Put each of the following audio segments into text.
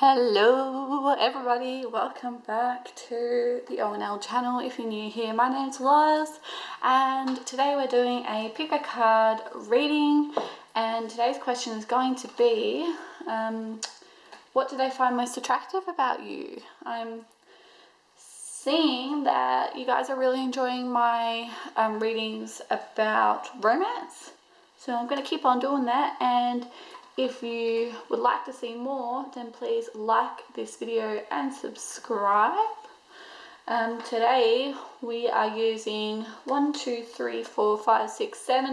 Hello everybody, welcome back to the ONL channel. If you're new here, my name's Loz and today we're doing a pick a card reading, and today's question is going to be what do they find most attractive about you? I'm seeing that you guys are really enjoying my readings about romance, so I'm going to keep on doing that. And if you would like to see more, then please like this video and subscribe. Today we are using 7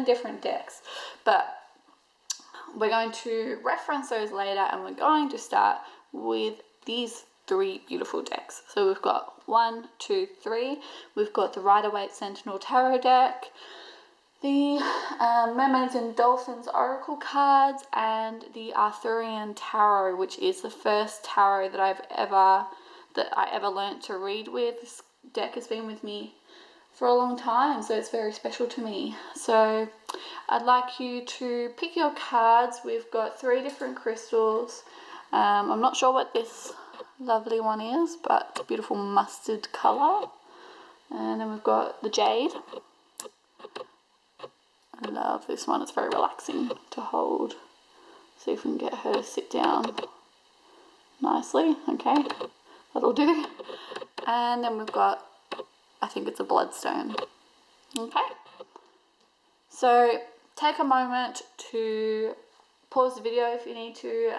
different decks, but we're going to reference those later, and we're going to start with these three beautiful decks. So we've got 1, 2, 3. We've got the Rider-Waite Sentinel Tarot deck, the Mermaids and Dolphins Oracle cards, and the Arthurian Tarot, which is the first tarot that I ever learnt to read with. This deck has been with me for a long time, so it's very special to me. So I'd like you to pick your cards. We've got 3 different crystals. I'm not sure what this lovely one is, but it's a beautiful mustard colour. And then we've got the jade. I love this one, it's very relaxing to hold. See if we can get her to sit down nicely. Okay, that'll do. And then we've got, I think it's a bloodstone. Okay, so take a moment to pause the video if you need to.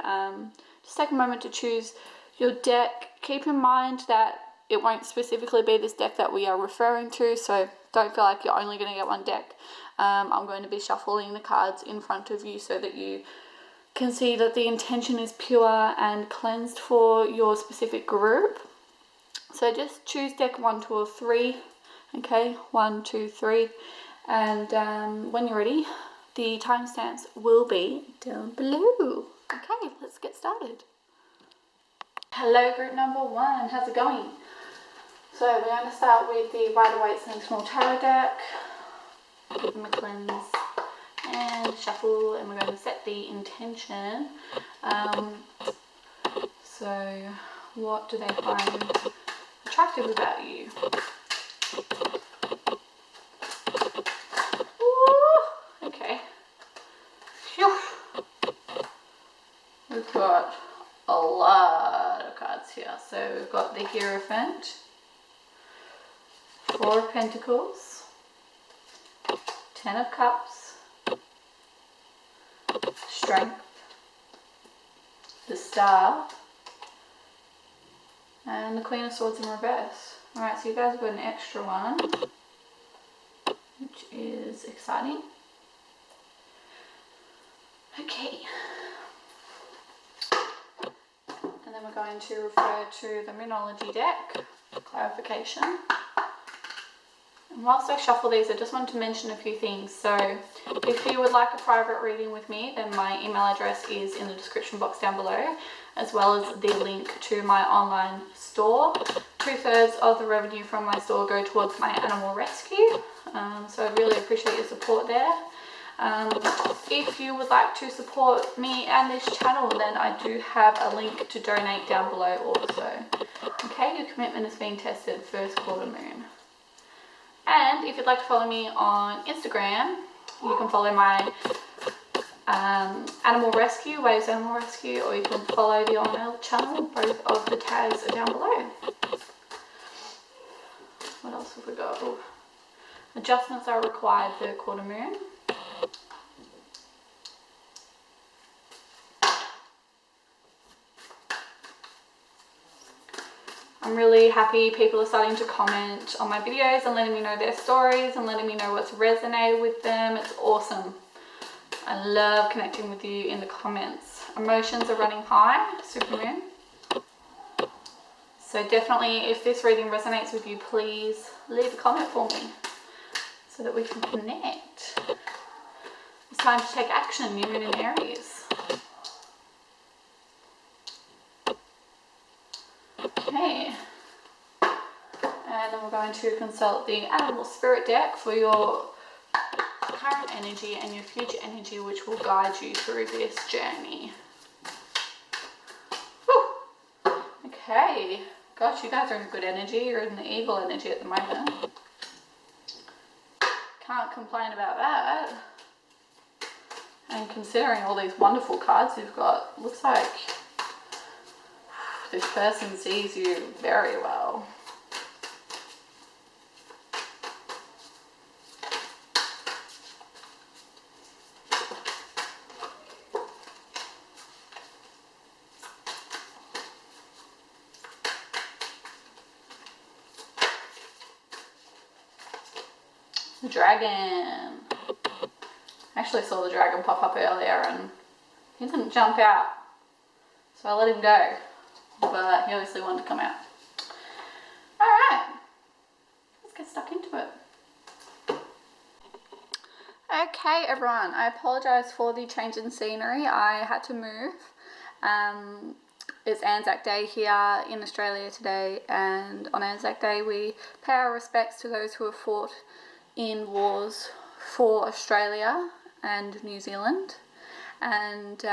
Just take a moment to choose your deck. Keep in mind that it won't specifically be this deck that we are referring to, so don't feel like you're only going to get one deck. I'm going to be shuffling the cards in front of you so that you can see that the intention is pure and cleansed for your specific group. So just choose deck 1, 2, or 3. Okay, 1, 2, 3. And when you're ready, the timestamps will be down below. Okay, let's get started. Hello group number 1, how's it going? So we're going to start with the Rider-Waite Sentinel Tarot deck. Give them a cleanse and shuffle, and we're going to set the intention. So what do they find attractive about you? Ooh, okay. Phew. We've got a lot of cards here. So we've got the Hierophant, 4 of Pentacles, 10 of Cups, Strength, the Star, and the Queen of Swords in reverse. Alright, so you guys have got an extra one, which is exciting. Okay. And then we're going to refer to the Moonology deck for clarification. And whilst I shuffle these, I just wanted to mention a few things. So if you would like a private reading with me, then my email address is in the description box down below, as well as the link to my online store. 2/3 of the revenue from my store go towards my animal rescue. So I really appreciate your support there. If you would like to support me and this channel, then I do have a link to donate down below also. Okay, your commitment is being tested, first quarter moon. And if you'd like to follow me on Instagram, you can follow my Animal Rescue, Waves Animal Rescue, or you can follow the ONL channel. Both of the tags are down below. What else have we got? Oh. Adjustments are required third quarter moon. I'm really happy people are starting to comment on my videos and letting me know their stories and letting me know what's resonated with them. It's awesome. I love connecting with you in the comments. Emotions are running high, Supermoon. So definitely, if this reading resonates with you, please leave a comment for me so that we can connect. It's time to take action, new moon in Aries. Okay, and then we're going to consult the Animal Spirit deck for your current energy and your future energy, which will guide you through this journey. Whew. Okay. Gosh, you guys are in good energy. You're in the eagle energy at the moment. Can't complain about that. And considering all these wonderful cards you've got, looks like this person sees you very well. The dragon. I actually saw the dragon pop up earlier and he didn't jump out. So I let him go. But he obviously wanted to come out. Alright. Let's get stuck into it. Okay everyone, I apologise for the change in scenery. I had to move. It's Anzac Day here in Australia today, and on Anzac Day we pay our respects to those who have fought in wars for Australia and New Zealand, and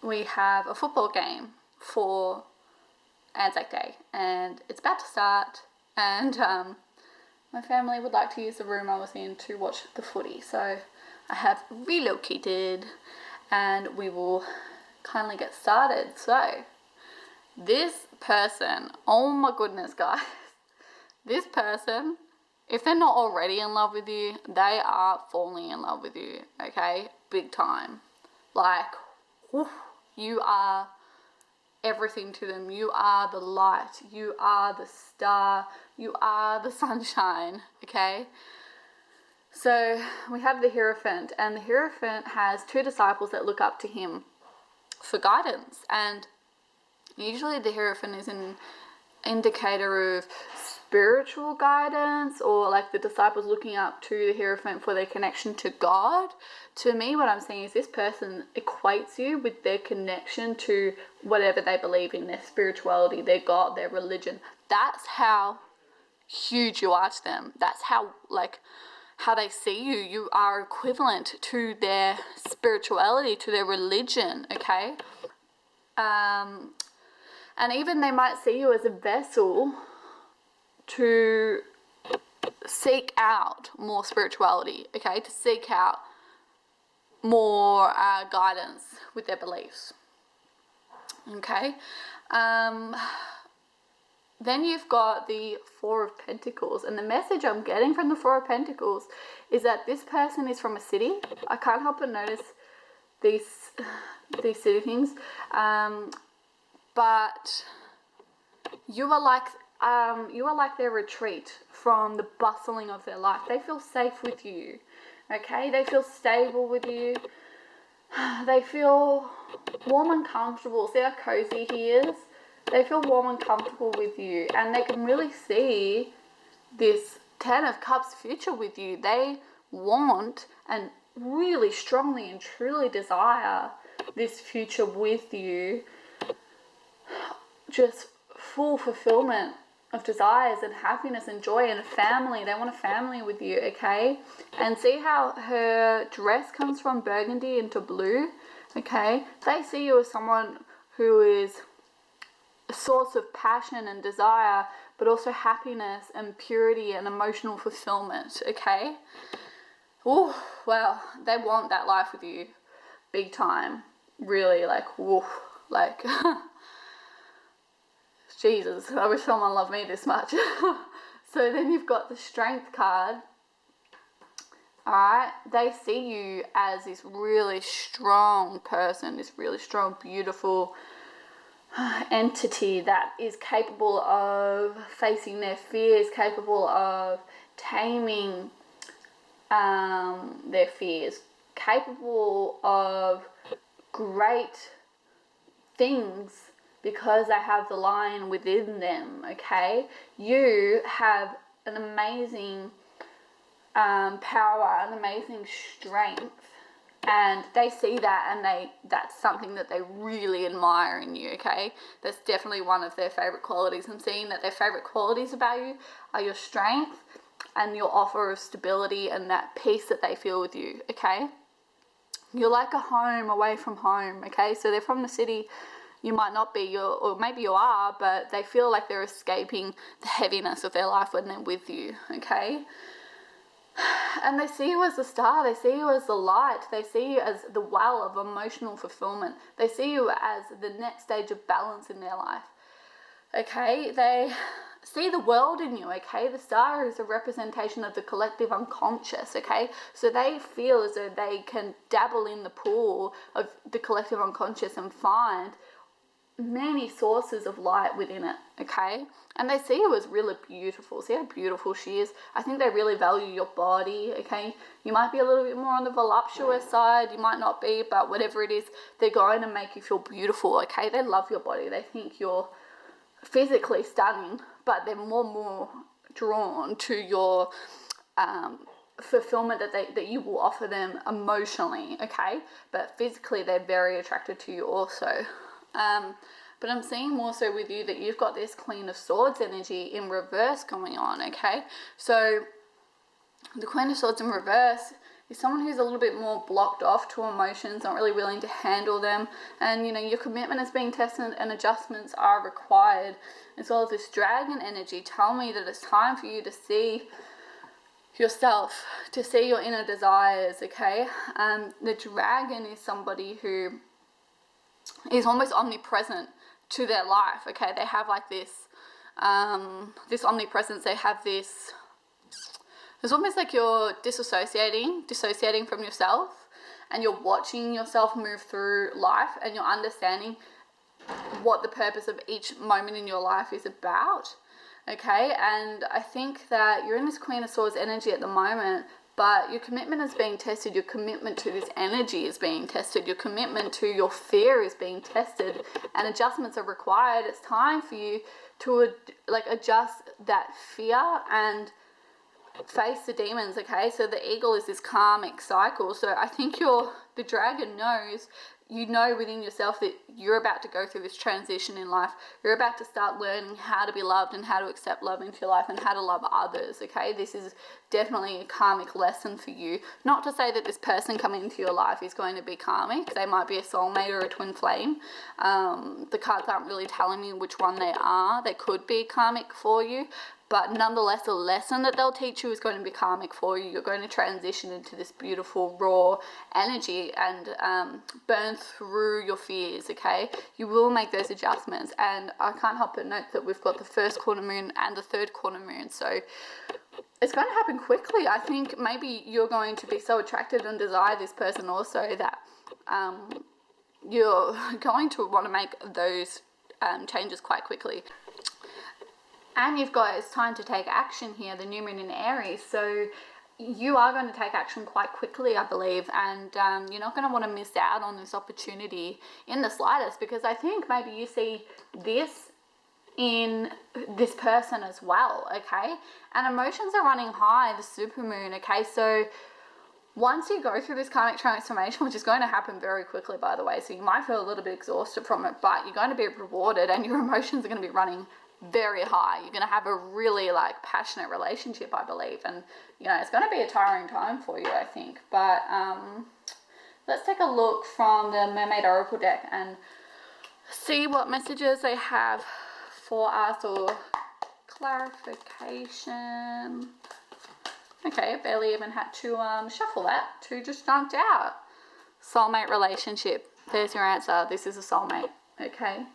we have a football game for Anzac Day and it's about to start, and my family would like to use the room I was in to watch the footy, so I have relocated and we will kindly get started. So this person, oh my goodness guys, this person, if they're not already in love with you, they are falling in love with you, okay? Big time. Like, whew, you are everything to them. You are the light. You are the star. You are the sunshine, okay? So we have the Hierophant, and the Hierophant has two disciples that look up to him for guidance, and usually the Hierophant is an indicator of spiritual guidance, or like the disciples looking up to the Hierophant for their connection to God. To me, what I'm saying is this person equates you with their connection to whatever they believe in, their spirituality, their God, their religion. That's how huge you are to them. That's how they see you. You are equivalent to their spirituality, to their religion, okay? And even they might see you as a vessel to seek out more spirituality, okay? To seek out more guidance with their beliefs, okay? Then you've got the Four of Pentacles, and the message I'm getting from the Four of Pentacles is that this person is from a city. I can't help but notice these city things, but you are like their retreat from the bustling of their life. They feel safe with you, okay? They feel stable with you. They feel warm and comfortable. See how cozy he is? They feel warm and comfortable with you, and they can really see this Ten of Cups future with you. They want and really strongly and truly desire this future with you. Just full fulfillment of desires and happiness and joy and a family. They want a family with you, okay? And see how her dress comes from burgundy into blue, okay? They see you as someone who is a source of passion and desire, but also happiness and purity and emotional fulfillment, okay? Oh, well, they want that life with you big time. Really, like, woof, like... Jesus, I wish someone loved me this much. So then you've got the Strength card. Alright, they see you as this really strong person, this really strong, beautiful entity that is capable of facing their fears, capable of taming their fears, capable of great things, because they have the lion within them, okay? You have an amazing power, an amazing strength, and they see that, and that's something that they really admire in you, okay? That's definitely one of their favorite qualities. I'm seeing that their favorite qualities about you are your strength and your offer of stability and that peace that they feel with you, okay? You're like a home away from home, okay? So they're from the city. you might not be, or maybe you are, but they feel like they're escaping the heaviness of their life when they're with you, okay? And they see you as the star, they see you as the light, they see you as the well of emotional fulfillment, they see you as the next stage of balance in their life, okay? They see the world in you, okay? The star is a representation of the collective unconscious, okay? So they feel as though they can dabble in the pool of the collective unconscious and find many sources of light within it, okay? And they see you as really beautiful. See how beautiful she is? I think they really value your body, okay? You might be a little bit more on the voluptuous side, you might not be, but whatever it is, they're going to make you feel beautiful, okay? They love your body. They think you're physically stunning, but they're more drawn to your fulfillment that you will offer them emotionally, okay? But physically, they're very attracted to you also. But I'm seeing more so with you that you've got this Queen of Swords energy in reverse going on, okay? So the Queen of Swords in reverse is someone who's a little bit more blocked off to emotions, not really willing to handle them, and your commitment is being tested and adjustments are required. As well as this dragon energy, tell me that it's time for you to see yourself, to see your inner desires, okay? The dragon is somebody who is almost omnipresent to their life, okay? They have like this omnipresence, they have this, it's almost like you're dissociating from yourself, and you're watching yourself move through life, and you're understanding what the purpose of each moment in your life is about, okay? And I think that you're in this Queen of Swords energy at the moment, but your commitment is being tested, your commitment to this energy is being tested, your commitment to your fear is being tested, and adjustments are required. It's time for you to adjust that fear and face the demons, okay? So the eagle is this karmic cycle. So I think the dragon knows, within yourself that you're about to go through this transition in life. You're about to start learning how to be loved and how to accept love into your life and how to love others, okay? This is definitely a karmic lesson for you. Not to say that this person coming into your life is going to be karmic. They might be a soulmate or a twin flame. The cards aren't really telling me which one they are. They could be karmic for you. But nonetheless, the lesson that they'll teach you is going to be karmic for you. You're going to transition into this beautiful, raw energy and burn through your fears, okay? You will make those adjustments. And I can't help but note that we've got the first quarter moon and the third quarter moon. So it's going to happen quickly. I think maybe you're going to be so attracted and desire this person also that you're going to want to make those changes quite quickly. And you've got, it's time to take action here, the new moon in Aries. So you are going to take action quite quickly, I believe. And you're not going to want to miss out on this opportunity in the slightest, because I think maybe you see this in this person as well, okay? And emotions are running high, the supermoon, okay? So once you go through this karmic transformation, which is going to happen very quickly, by the way, so you might feel a little bit exhausted from it, but you're going to be rewarded and your emotions are going to be running very high. You're going to have a really passionate relationship, I believe, and it's going to be a tiring time for you, I think. But let's take a look from the Mermaid Oracle deck and see what messages they have for us, or clarification. Okay, I barely even had to shuffle that. 2 just jumped out. Soulmate relationship. There's your answer. This is a soulmate, okay?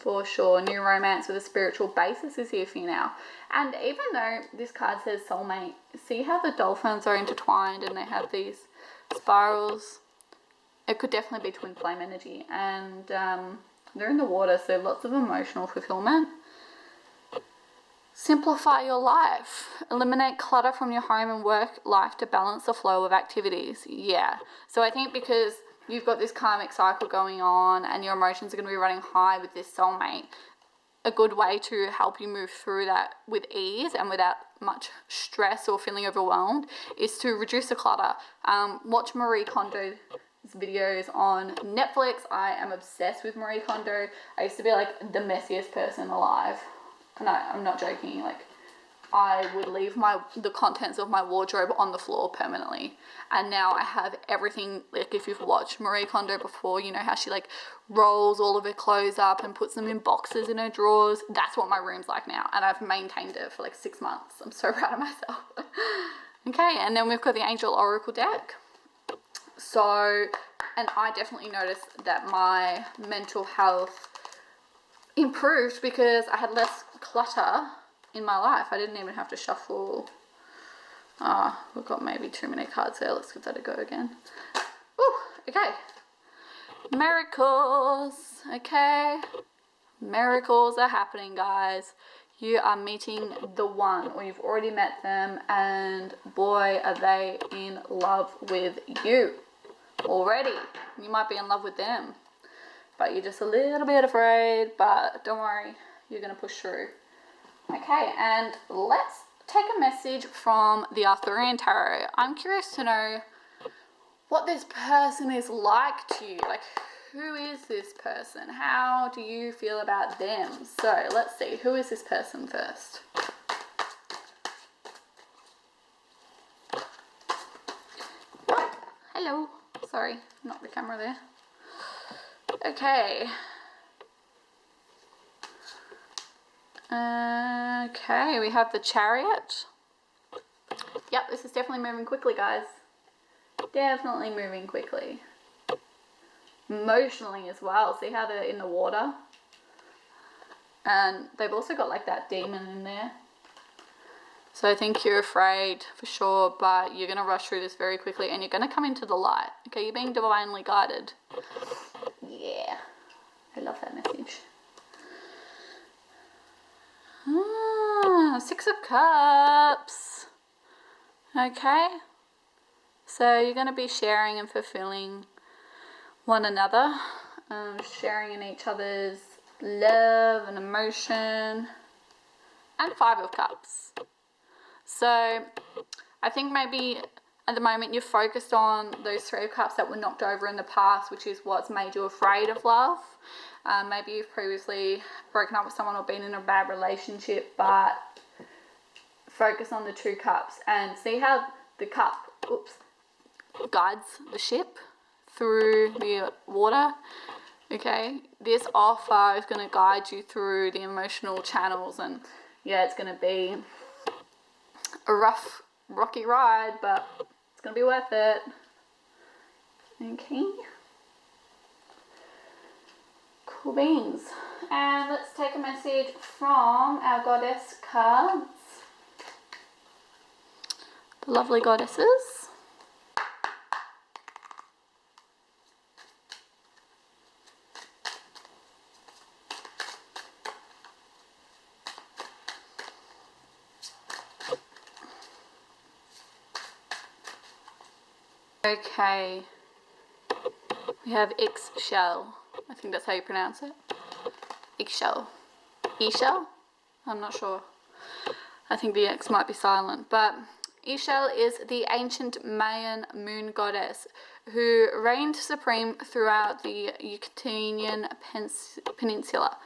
For sure. New romance with a spiritual basis is here for you now. And even though this card says soulmate, see how the dolphins are intertwined and they have these spirals? It could definitely be twin flame energy. And they're in the water, so lots of emotional fulfillment. Simplify your life. Eliminate clutter from your home and work life to balance the flow of activities. Yeah. So I think because you've got this karmic cycle going on and your emotions are going to be running high with this soulmate, a good way to help you move through that with ease and without much stress or feeling overwhelmed is to reduce the clutter. Watch Marie Kondo's videos on Netflix. I am obsessed with Marie Kondo. I used to be the messiest person alive. No, I'm not joking. I would leave the contents of my wardrobe on the floor permanently. And now I have everything. Like, if you've watched Marie Kondo before, you know how she like rolls all of her clothes up and puts them in boxes in her drawers. That's what my room's like now, and I've maintained it for like 6 months. I'm so proud of myself. Okay, and then we've got the Angel Oracle deck. So, and I definitely noticed that my mental health improved because I had less clutter in my life. I didn't even have to shuffle. We've got maybe too many cards there. Let's give that a go again. Ooh, okay. Miracles. Okay. Miracles are happening, guys. You are meeting the one, or you've already met them, and boy, are they in love with you already. You might be in love with them, but you're just a little bit afraid, but don't worry, you're going to push through. Okay, and let's take a message from the Arthurian Tarot. I'm curious to know what this person is like to you. Like, who is this person? How do you feel about them? So let's see, who is this person first? Hello. Sorry, not the camera there. Okay. Okay, we have the Chariot. Yep, this is definitely moving quickly, guys. Definitely moving quickly. Emotionally as well. See how they're in the water? And they've also got like that demon in there. So I think you're afraid for sure, but you're going to rush through this very quickly and you're going to come into the light. Okay, you're being divinely guided. Yeah, I love that message. Six of Cups. Okay, so you're going to be sharing and fulfilling one another, sharing in each other's love and emotion, and Five of Cups. So I think maybe at the moment you're focused on those Three of Cups that were knocked over in the past, which is what's made you afraid of love. Maybe you've previously broken up with someone or been in a bad relationship, but focus on the Two Cups and see how the cup guides the ship through the water. Okay, this offer is going to guide you through the emotional channels, and yeah, it's going to be a rough, rocky ride, but it's going to be worth it. Okay. Cool beans. And let's take a message from our goddess cards. The lovely goddesses. Okay, we have Ixchel. I think that's how you pronounce it. Ixchel. Ixchel? I'm not sure. I think the X might be silent. But Ixchel is the ancient Mayan moon goddess who reigned supreme throughout the Yucatecan Peninsula.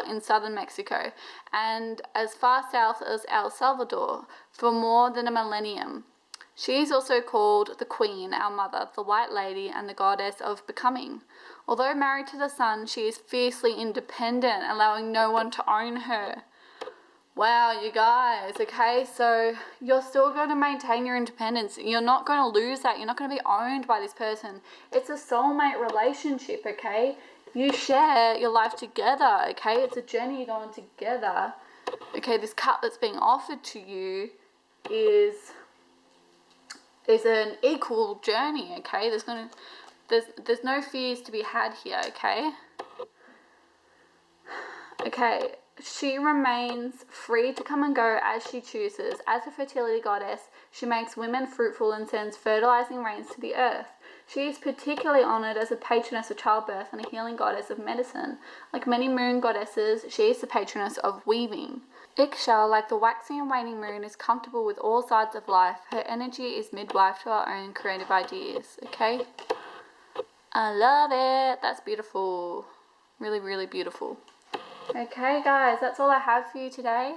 In southern Mexico and as far south as El Salvador for more than a millennium. She is also called the Queen, our mother, the White Lady, and the goddess of becoming. Although married to the sun, she is fiercely independent, allowing no one to own her. Wow, you guys, okay, so you're still going to maintain your independence. You're not going to lose that. You're not going to be owned by this person. It's a soulmate relationship, okay? You share your life together, okay? It's a journey you're going together. Okay, this cup that's being offered to you is an equal journey, okay? There's no fears to be had here, okay? Okay, she remains free to come and go as she chooses. As a fertility goddess, she makes women fruitful and sends fertilizing rains to the earth. She is particularly honored as a patroness of childbirth and a healing goddess of medicine. Like many moon goddesses, she is the patroness of weaving. Ixchel, like the waxing and waning moon, is comfortable with all sides of life. Her energy is midwife to our own creative ideas, okay? I love it. That's beautiful. Really, really beautiful. Okay guys, that's all I have for you today.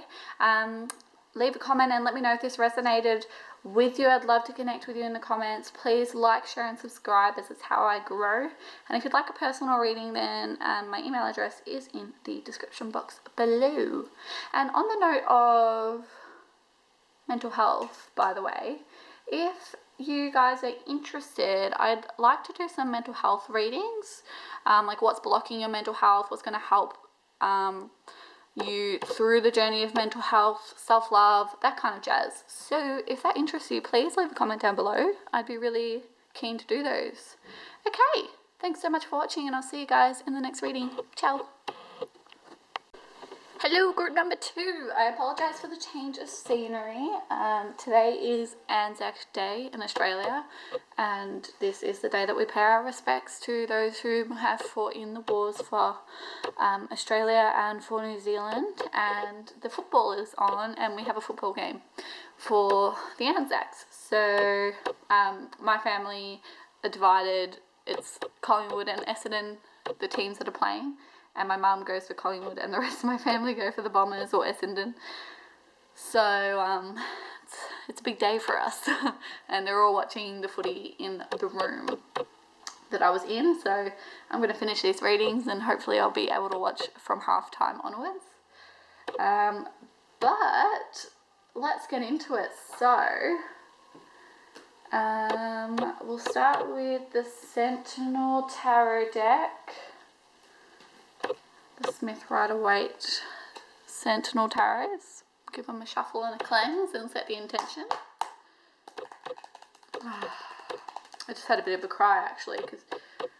Leave a comment and let me know if this resonated with you. I'd love to connect with you in the comments. Please like, share and subscribe, as it's how I grow. And if you'd like a personal reading, then my email address is in the description box below. And on the note of mental health, by the way, if you guys are interested, I'd like to do some mental health readings, like what's blocking your mental health, what's going to help you through the journey of mental health, self-love, that kind of jazz. So if that interests you, please leave a comment down below. I'd be really keen to do those. Okay, thanks so much for watching, and I'll see you guys in the next reading. Ciao. Hello, group number 2. I apologise for the change of scenery. Today is Anzac Day in Australia, and this is the day that we pay our respects to those who have fought in the wars for Australia and for New Zealand. And the football is on, and we have a football game for the Anzacs. So my family are divided. It's Collingwood and Essendon, the teams that are playing. And my mum goes for Collingwood, and the rest of my family go for the Bombers or Essendon. So it's a big day for us. And they're all watching the footy in the room that I was in. So I'm going to finish these readings, and hopefully I'll be able to watch from halftime onwards. But let's get into it. So we'll start with the Sentinel Tarot deck. The Smith Rider-Waite Sentinel Tarots. Give them a shuffle and a cleanse and set the intention. I just had a bit of a cry actually, because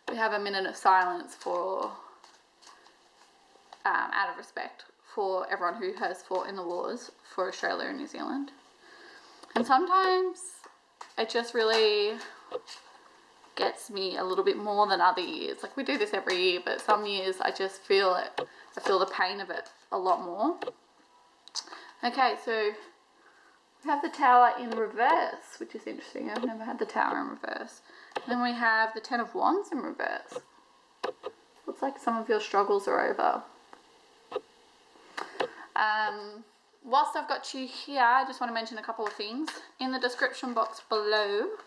we have a minute of silence for, out of respect for everyone who has fought in the wars for Australia and New Zealand. And sometimes it just really gets me a little bit more than other years. Like, we do this every year, but some years I just feel it. I feel the pain of it a lot more. Okay, so we have the Tower in reverse, which is interesting. I've never had the Tower in reverse. And then we have the Ten of Wands in reverse. Looks like some of your struggles are over. Whilst I've got you here, I just want to mention a couple of things. In the description box below,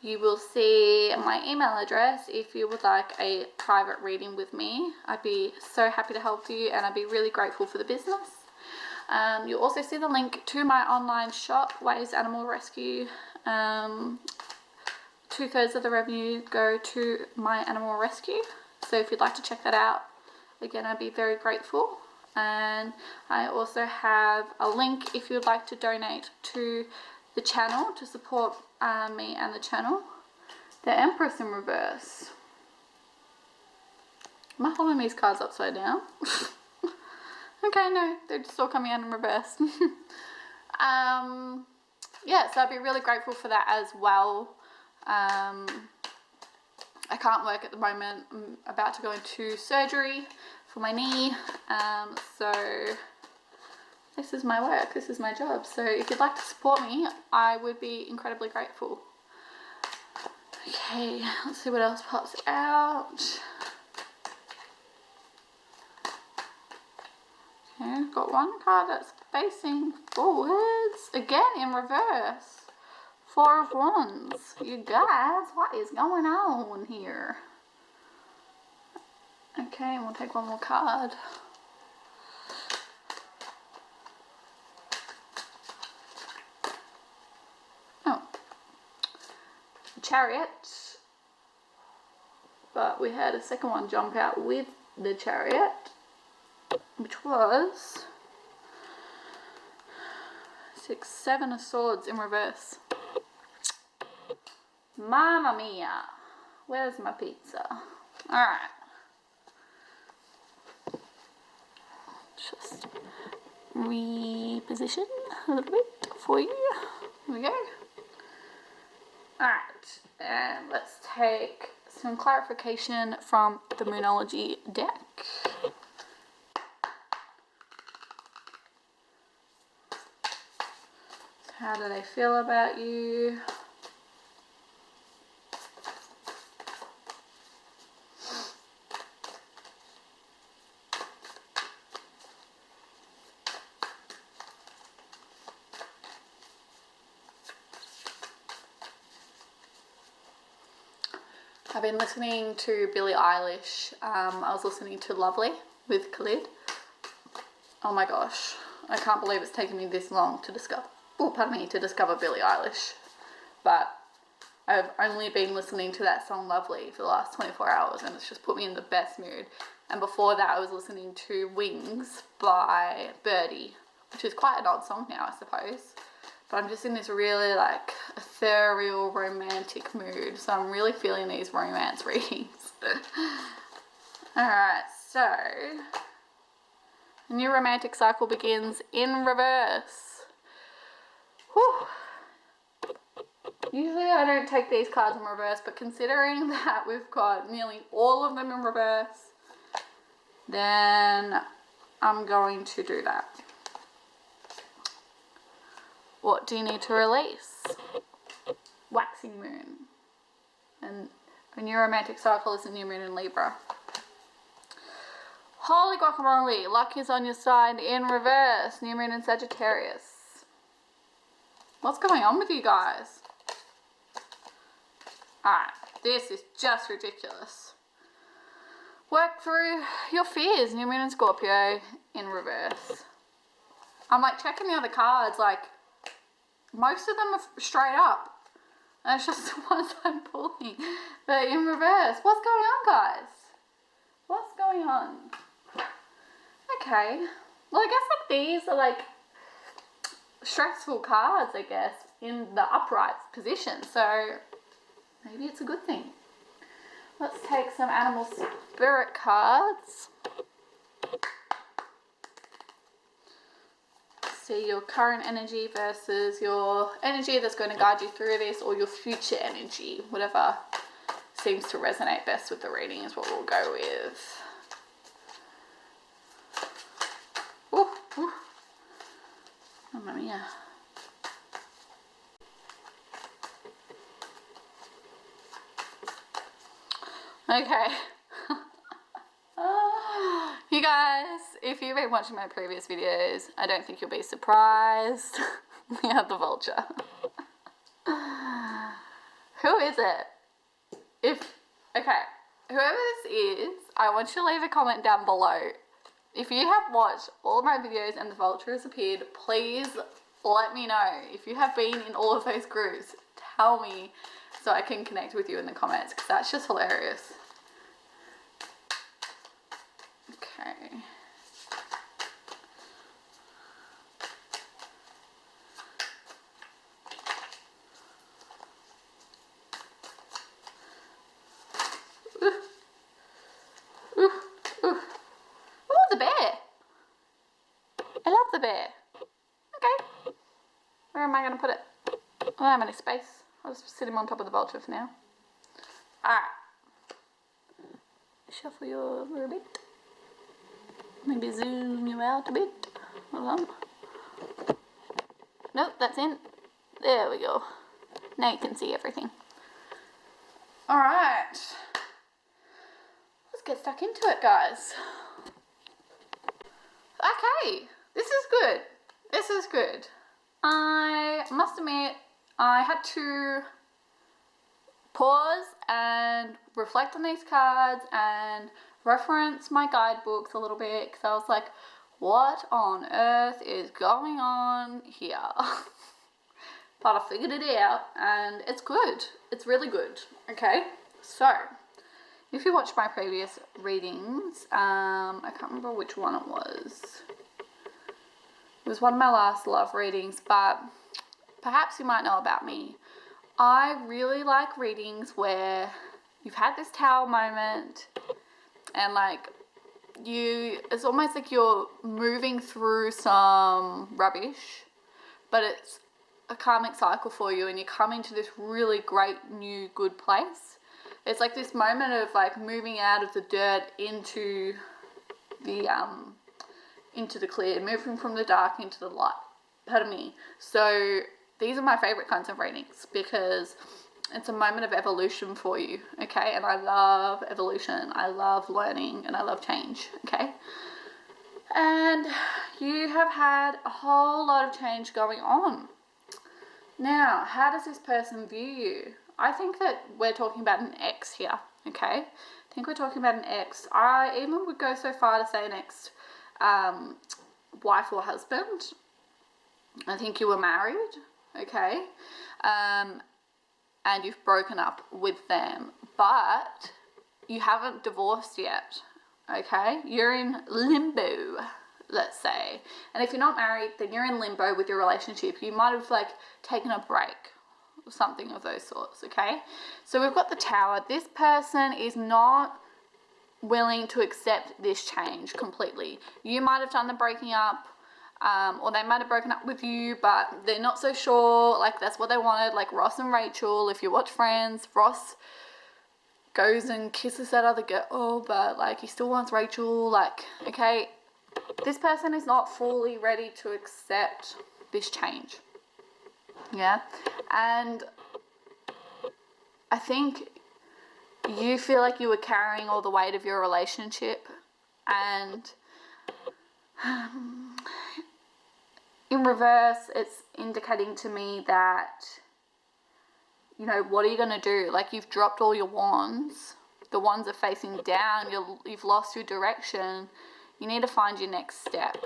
you will see my email address if you would like a private reading with me. I'd be so happy to help you, and I'd be really grateful for the business. You'll also see the link to my online shop, Waves Animal Rescue. 2/3 of the revenue go to my animal rescue. So if you'd like to check that out, again, I'd be very grateful. And I also have a link if you'd like to donate to the channel to support me and the channel. The Empress in reverse. Am I holding these cards upside down? Okay, no, they're just all coming out in reverse. Yeah, so I'd be really grateful for that as well. I can't work at the moment. I'm about to go into surgery for my knee. So this is my work, this is my job. So if you'd like to support me, I would be incredibly grateful. Okay, let's see what else pops out. Okay, got one card that's facing forwards, again in reverse. 4 of Wands. You guys, what is going on here? Okay, and we'll take one more card. Oh. Chariot. But we had a second one jump out with the Chariot, which was 6, 7 of Swords in reverse. Mamma mia. Where's my pizza? Alright. Just reposition a little bit for you. Here we go. Alright. And let's take some clarification from the Moonology deck. How do they feel about you? I've been listening to Billie Eilish. I was listening to Lovely with Khalid. Oh my gosh, I can't believe it's taken me this long to discover, to discover Billie Eilish. But I've only been listening to that song Lovely for the last 24 hours and it's just put me in the best mood. And before that I was listening to Wings by Birdie, which is quite an odd song now, I suppose. But I'm just in this really like ethereal romantic mood, so I'm really feeling these romance readings. Alright, so a new romantic cycle begins in reverse. Whew. Usually I don't take these cards in reverse, but considering that we've got nearly all of them in reverse, then I'm going to do that. What do you need to release? Waxing moon. And a new romantic cycle is a new moon in Libra. Holy guacamole, luck is on your side in reverse. New moon in Sagittarius. What's going on with you guys? Alright, this is just ridiculous. Work through your fears. New moon in Scorpio in reverse. I'm like checking the other cards, like most of them are straight up. And it's just the ones I'm pulling. But in reverse. What's going on, guys? What's going on? Okay. Well, I guess like these are like stressful cards, I guess, in the upright position. So maybe it's a good thing. Let's take some animal spirit cards. See your current energy versus your energy that's going to guide you through this, or your future energy. Whatever seems to resonate best with the reading is what we'll go with. Ooh, ooh. Mamma mia. Okay. You guys, if you've been watching my previous videos, I don't think you'll be surprised. We have the vulture. Who is it? Okay, whoever this is, I want you to leave a comment down below. If you have watched all of my videos and the vulture has appeared, please let me know. If you have been in all of those groups, tell me so I can connect with you in the comments, because that's just hilarious. Okay. Ooh, ooh. Ooh, the bear. I love the bear. Okay. Where am I going to put it? I don't have any space. I'll just sit him on top of the vulture for now. Alright. Shuffle you over a bit. Maybe zoom you out a bit. Hold on. Nope, that's in. There we go. Now you can see everything. Alright. Let's get stuck into it, guys. Okay. This is good. This is good. I must admit, I had to pause and reflect on these cards and reference my guidebooks a little bit, because I was like, what on earth is going on here? But I figured it out and it's good. It's really good. Okay, so if you watched my previous readings, I can't remember which one it was. It was one of my last love readings, but perhaps you might know about me. I really like readings where you've had this tower moment and like it's almost like you're moving through some rubbish, but it's a karmic cycle for you and you're coming to this really great new good place. It's like this moment of like moving out of the dirt into the clear, moving from the dark into the light. Pardon me. So these are my favorite kinds of readings because it's a moment of evolution for you, okay? And I love evolution. I love learning and I love change, okay? And you have had a whole lot of change going on. Now, how does this person view you? I think that we're talking about an ex here, okay? I think we're talking about an ex. I even would go so far to say an ex wife or husband. I think you were married, okay? And you've broken up with them, but you haven't divorced yet, okay? You're in limbo, let's say. And if you're not married, then you're in limbo with your relationship. You might have like taken a break or something of those sorts, okay? So we've got the Tower. This person is not willing to accept this change completely. You might have done the breaking up, or they might have broken up with you, but they're not so sure, like that's what they wanted, like Ross and Rachel. If you watch Friends, Ross goes and kisses that other girl, but like he still wants Rachel, like, okay, this person is not fully ready to accept this change, yeah, and I think you feel like you were carrying all the weight of your relationship, and in reverse, it's indicating to me that, you know, what are you going to do? Like, you've dropped all your wands. The wands are facing down. You've lost your direction. You need to find your next step,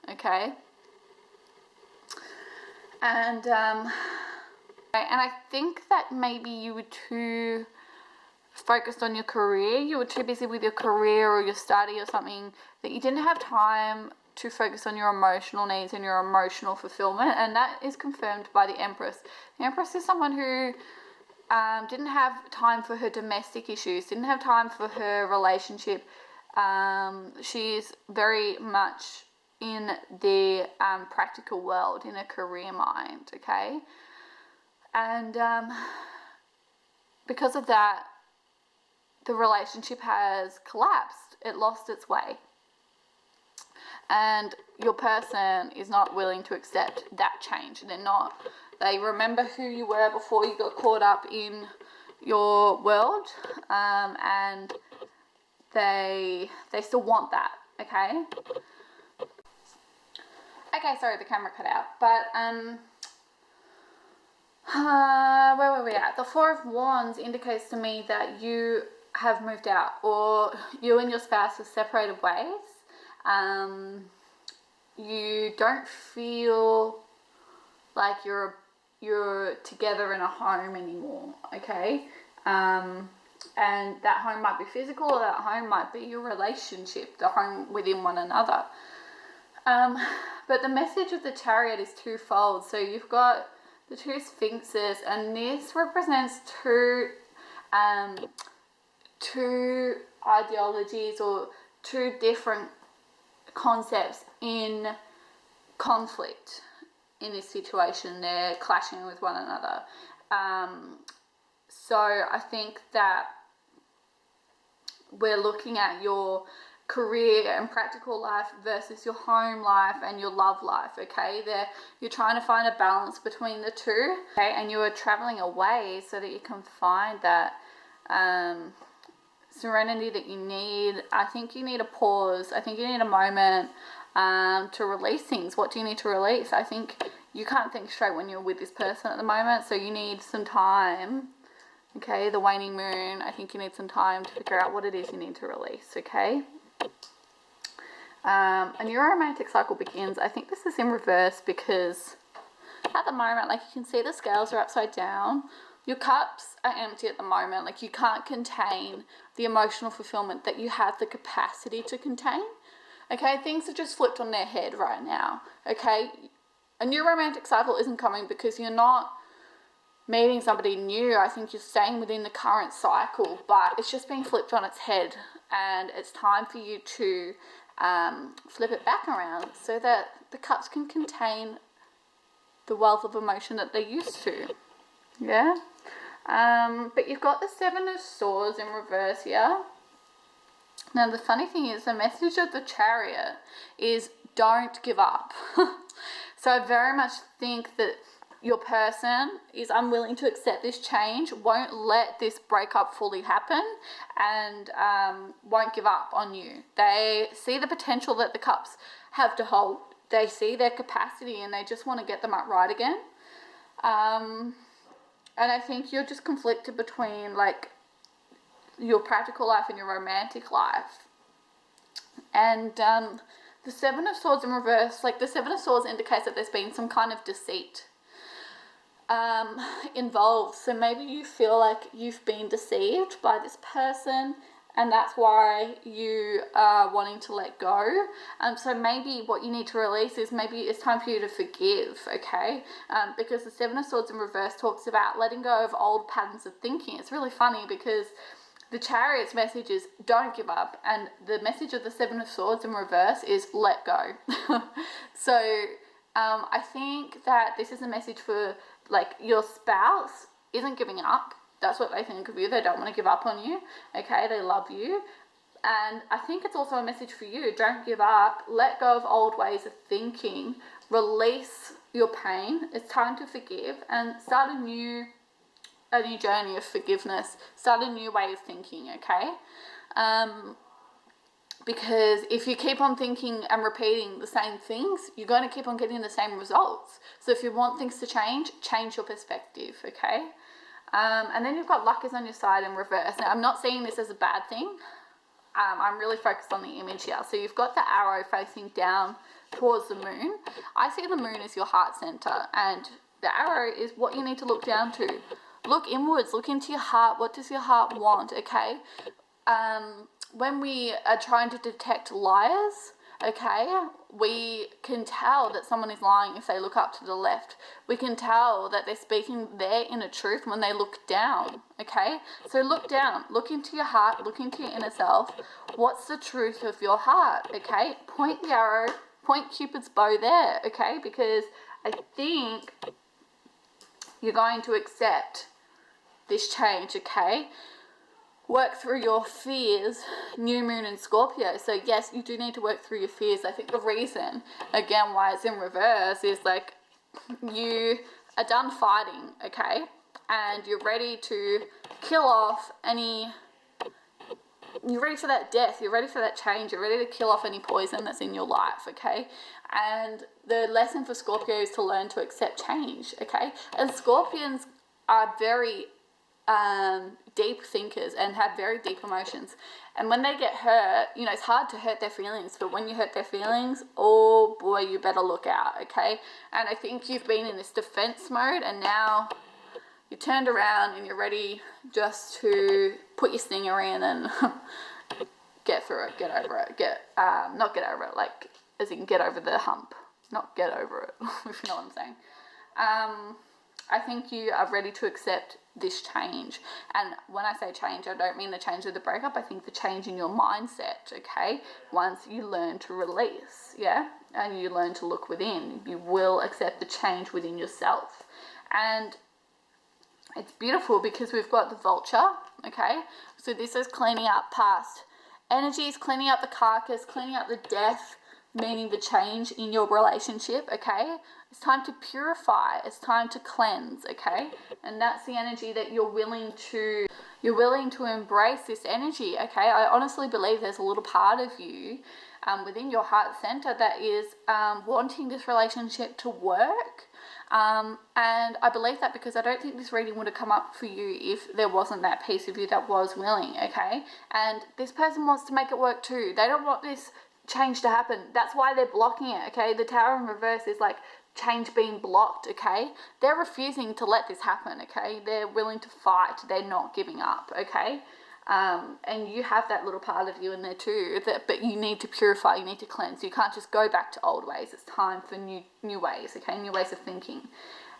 okay? And I think that maybe you were too focused on your career. You were too busy with your career or your study or something that you didn't have time to focus on your emotional needs and your emotional fulfillment, and that is confirmed by the Empress. The Empress is someone who didn't have time for her domestic issues, didn't have time for her relationship. She's very much in the practical world, in a career mind, okay? And because of that, the relationship has collapsed. It lost its way. And your person is not willing to accept that change. They remember who you were before you got caught up in your world, and they still want that, okay? Okay, sorry, the camera cut out, but where were we at? The Four of Wands indicates to me that you have moved out, or you and your spouse have separated ways. You don't feel like you're together in a home anymore, okay? And that home might be physical, or that home might be your relationship, the home within one another. But the message of the Chariot is twofold. So you've got the two Sphinxes, and this represents two ideologies or two different concepts in conflict in this situation. They're clashing with one another. So I think that we're looking at your career and practical life versus your home life and your love life, okay? You're trying to find a balance between the two, okay? And you are traveling away so that you can find that serenity that you need. I think you need a pause. I think you need a moment to release things. What do you need to release? I think you can't think straight when you're with this person at the moment, so you need some time, okay? The waning moon, I think you need some time to figure out what it is you need to release, okay? And your romantic cycle begins. I think this is in reverse because at the moment, like, you can see the scales are upside down. Your cups are empty at the moment. Like, you can't contain the emotional fulfillment that you have the capacity to contain. Okay, things are just flipped on their head right now. Okay, a new romantic cycle isn't coming because you're not meeting somebody new. I think you're staying within the current cycle, but it's just being flipped on its head, and it's time for you to flip it back around so that the cups can contain the wealth of emotion that they used to. Yeah. But you've got the Seven of Swords in reverse here. Now, the funny thing is, the message of the Chariot is don't give up. So I very much think that your person is unwilling to accept this change, won't let this breakup fully happen, and won't give up on you. They see the potential that the cups have to hold. They see their capacity, and they just want to get them up right again. And I think you're just conflicted between like your practical life and your romantic life. And the Seven of Swords in reverse, like the Seven of Swords indicates that there's been some kind of deceit involved. So maybe you feel like you've been deceived by this person, and that's why you are wanting to let go. So maybe what you need to release is, maybe it's time for you to forgive, okay? Because the Seven of Swords in reverse talks about letting go of old patterns of thinking. It's really funny because the Chariot's message is don't give up, and the message of the Seven of Swords in reverse is let go. So I think that this is a message for like your spouse isn't giving up. That's what they think of you. They don't want to give up on you, okay? They love you. And I think it's also a message for you. Don't give up. Let go of old ways of thinking. Release your pain. It's time to forgive and start a new journey of forgiveness. Start a new way of thinking, okay? Because if you keep on thinking and repeating the same things, you're going to keep on getting the same results. So if you want things to change your perspective, okay? And then you've got luck is on your side in reverse. Now, I'm not seeing this as a bad thing. I'm really focused on the image here. So you've got the arrow facing down towards the moon. I see the moon as your heart center, and the arrow is what you need to look down to. Look inwards, look into your heart. What does your heart want, okay? When we are trying to detect liars, okay, we can tell that someone is lying if they look up to the left. We can tell that they're speaking their inner truth when they look down, okay? So look down, look into your heart, look into your inner self. What's the truth of your heart, okay? Point the arrow, point Cupid's bow there, okay? Because I think you're going to accept this change, okay? Work through your fears, new moon and Scorpio. So yes, you do need to work through your fears. I think the reason, again, why it's in reverse is like you are done fighting, okay? And you're ready to kill off you're ready for that death, you're ready for that change, you're ready to kill off any poison that's in your life, okay? And the lesson for Scorpio is to learn to accept change, okay? And Scorpions are very deep thinkers and have very deep emotions, and when they get hurt, you know, it's hard to hurt their feelings, but when you hurt their feelings, oh boy, you better look out, okay? And I think you've been in this defense mode, and now you turned around and you're ready just to put your stinger in and get through it, get over it, not get over it, like as in get over the hump, not get over it, if you know what I'm saying. I think you are ready to accept this change. And when I say change, I don't mean the change of the breakup. I think the change in your mindset, okay? Once you learn to release, yeah? And you learn to look within, you will accept the change within yourself. And it's beautiful because we've got the vulture, okay? So this is cleaning up past energies, cleaning up the carcass, cleaning up the death, meaning the change in your relationship, okay? It's time to purify, it's time to cleanse, okay? And that's the energy that you're willing to embrace this energy, okay? I honestly believe there's a little part of you within your heart center that is wanting this relationship to work. And I believe that because I don't think this reading would have come up for you if there wasn't that piece of you that was willing, okay? And this person wants to make it work too. They don't want this change to happen. That's why they're blocking it, okay? The Tower in reverse is like change being blocked, okay? They're refusing to let this happen, okay? They're willing to fight. They're not giving up, okay? And you have that little part of you in there too, but you need to purify, you need to cleanse. You can't just go back to old ways. It's time for new ways, okay? New ways of thinking.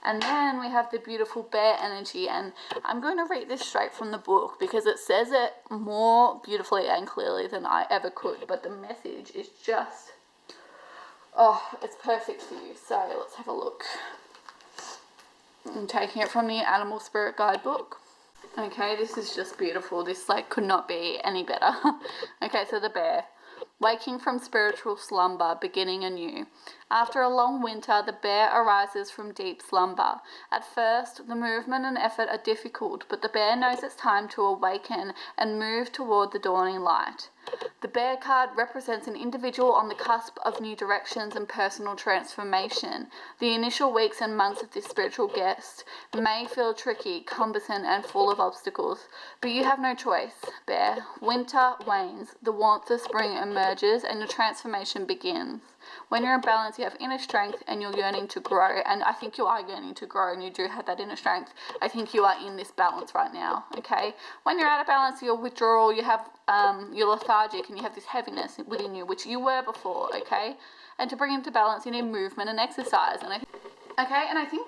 And then we have the beautiful bear energy, and I'm going to read this straight from the book because it says it more beautifully and clearly than I ever could, but the message is just, oh, it's perfect for you. So let's have a look. I'm taking it from the Animal Spirit Guidebook. Okay, this is just beautiful. This like could not be any better. Okay, so the bear. Waking from spiritual slumber, beginning anew. After a long winter, the bear arises from deep slumber. At first, the movement and effort are difficult, but the bear knows it's time to awaken and move toward the dawning light. The Bear card represents an individual on the cusp of new directions and personal transformation. The initial weeks and months of this spiritual guest may feel tricky, cumbersome, and full of obstacles, but you have no choice, Bear. Winter wanes, the warmth of spring emerges, and your transformation begins. When you're in balance, you have inner strength and you're yearning to grow, and I think you are yearning to grow, and you do have that inner strength. I think you are in this balance right now, okay? When you're out of balance, you're withdrawal, you have, you're lethargic, and you have this heaviness within you, which you were before, okay? And to bring into balance, you need movement and exercise, and I think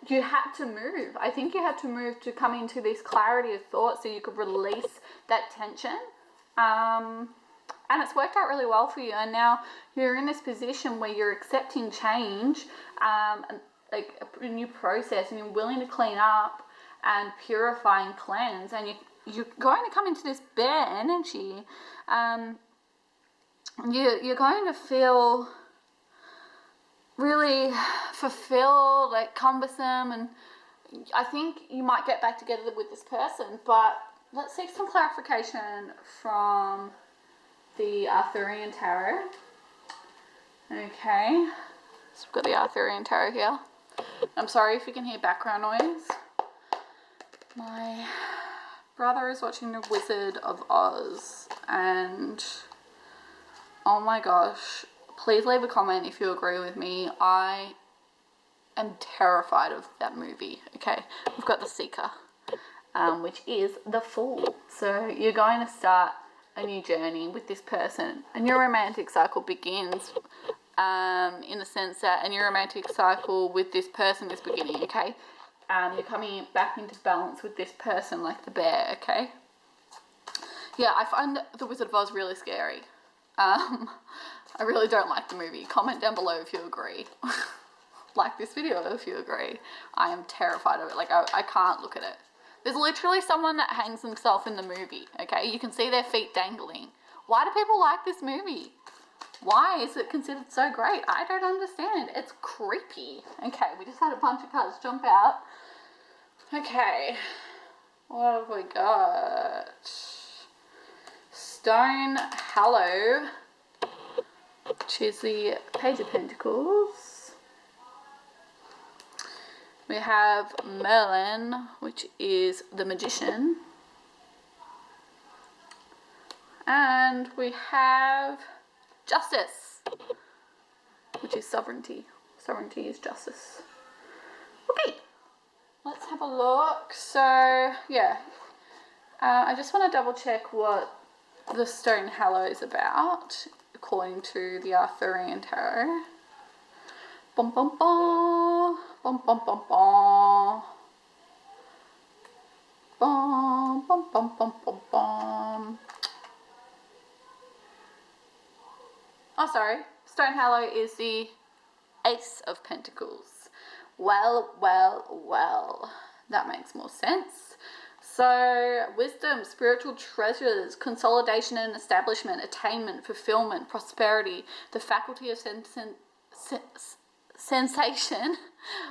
you had to move. I think you had to move to come into this clarity of thought so you could release that tension. And it's worked out really well for you, and now you're in this position where you're accepting change, like a new process, and you're willing to clean up and purify and cleanse, and you're going to come into this Bear energy. You're going to feel really fulfilled, like cumbersome, and I think you might get back together with this person, but let's seek some clarification from the Arthurian Tarot. Okay, so we've got the Arthurian Tarot here. I'm sorry if you can hear background noise. My brother is watching The Wizard of Oz, and oh my gosh, please leave a comment if you agree with me. I am terrified of that movie. Okay, we've got the Seeker, which is the Fool. So you're going to start a new journey with this person, and your romantic cycle begins in the sense that, and your romantic cycle with this person is beginning, okay? You're coming back into balance with this person like the Bear, okay? Yeah, I find The Wizard of Oz really scary. I really don't like the movie. Comment down below if you agree. Like this video if you agree. I am terrified of it. Like, I can't look at it. There's literally someone that hangs himself in the movie, okay? You can see their feet dangling. Why do people like this movie? Why is it considered so great? I don't understand. It's creepy. Okay, we just had a bunch of cards jump out. Okay, what have we got? Stone Hallow, which is the Page of Pentacles. We have Merlin, which is the Magician. And we have Justice, which is sovereignty. Sovereignty is justice. Okay, let's have a look. So, yeah. I just want to double check what the Stone Hallow is about, according to the Arthurian Tarot. Bum bum bum. Bum bum bum bum. Bum bum bum bum bum bum. Oh, sorry. Stone Hallow is the Ace of Pentacles. Well, well, well. That makes more sense. So, wisdom, spiritual treasures, consolidation and establishment, attainment, fulfillment, prosperity, the faculty of sensation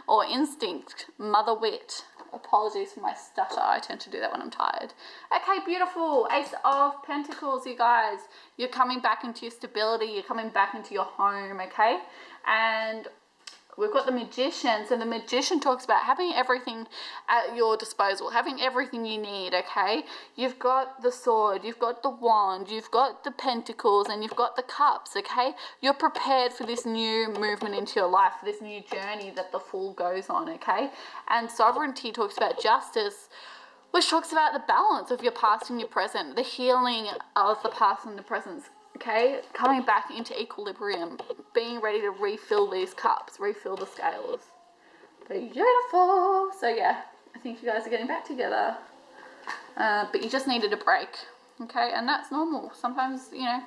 or instinct, mother wit. Apologies for my stutter. I tend to do that when I'm tired. Okay, beautiful. Ace of Pentacles, you guys. You're coming back into your stability. You're coming back into your home, okay? And we've got the Magician. So the Magician talks about having everything at your disposal, having everything you need, okay? You've got the sword, you've got the wand, you've got the pentacles, and you've got the cups, okay? You're prepared for this new movement into your life, for this new journey that the Fool goes on, okay? And sovereignty talks about justice, which talks about the balance of your past and your present, the healing of the past and the present, okay? Coming back into equilibrium, being ready to refill these cups, refill the scales. Beautiful. So yeah, I think you guys are getting back together. But you just needed a break, okay? And that's normal. Sometimes, you know,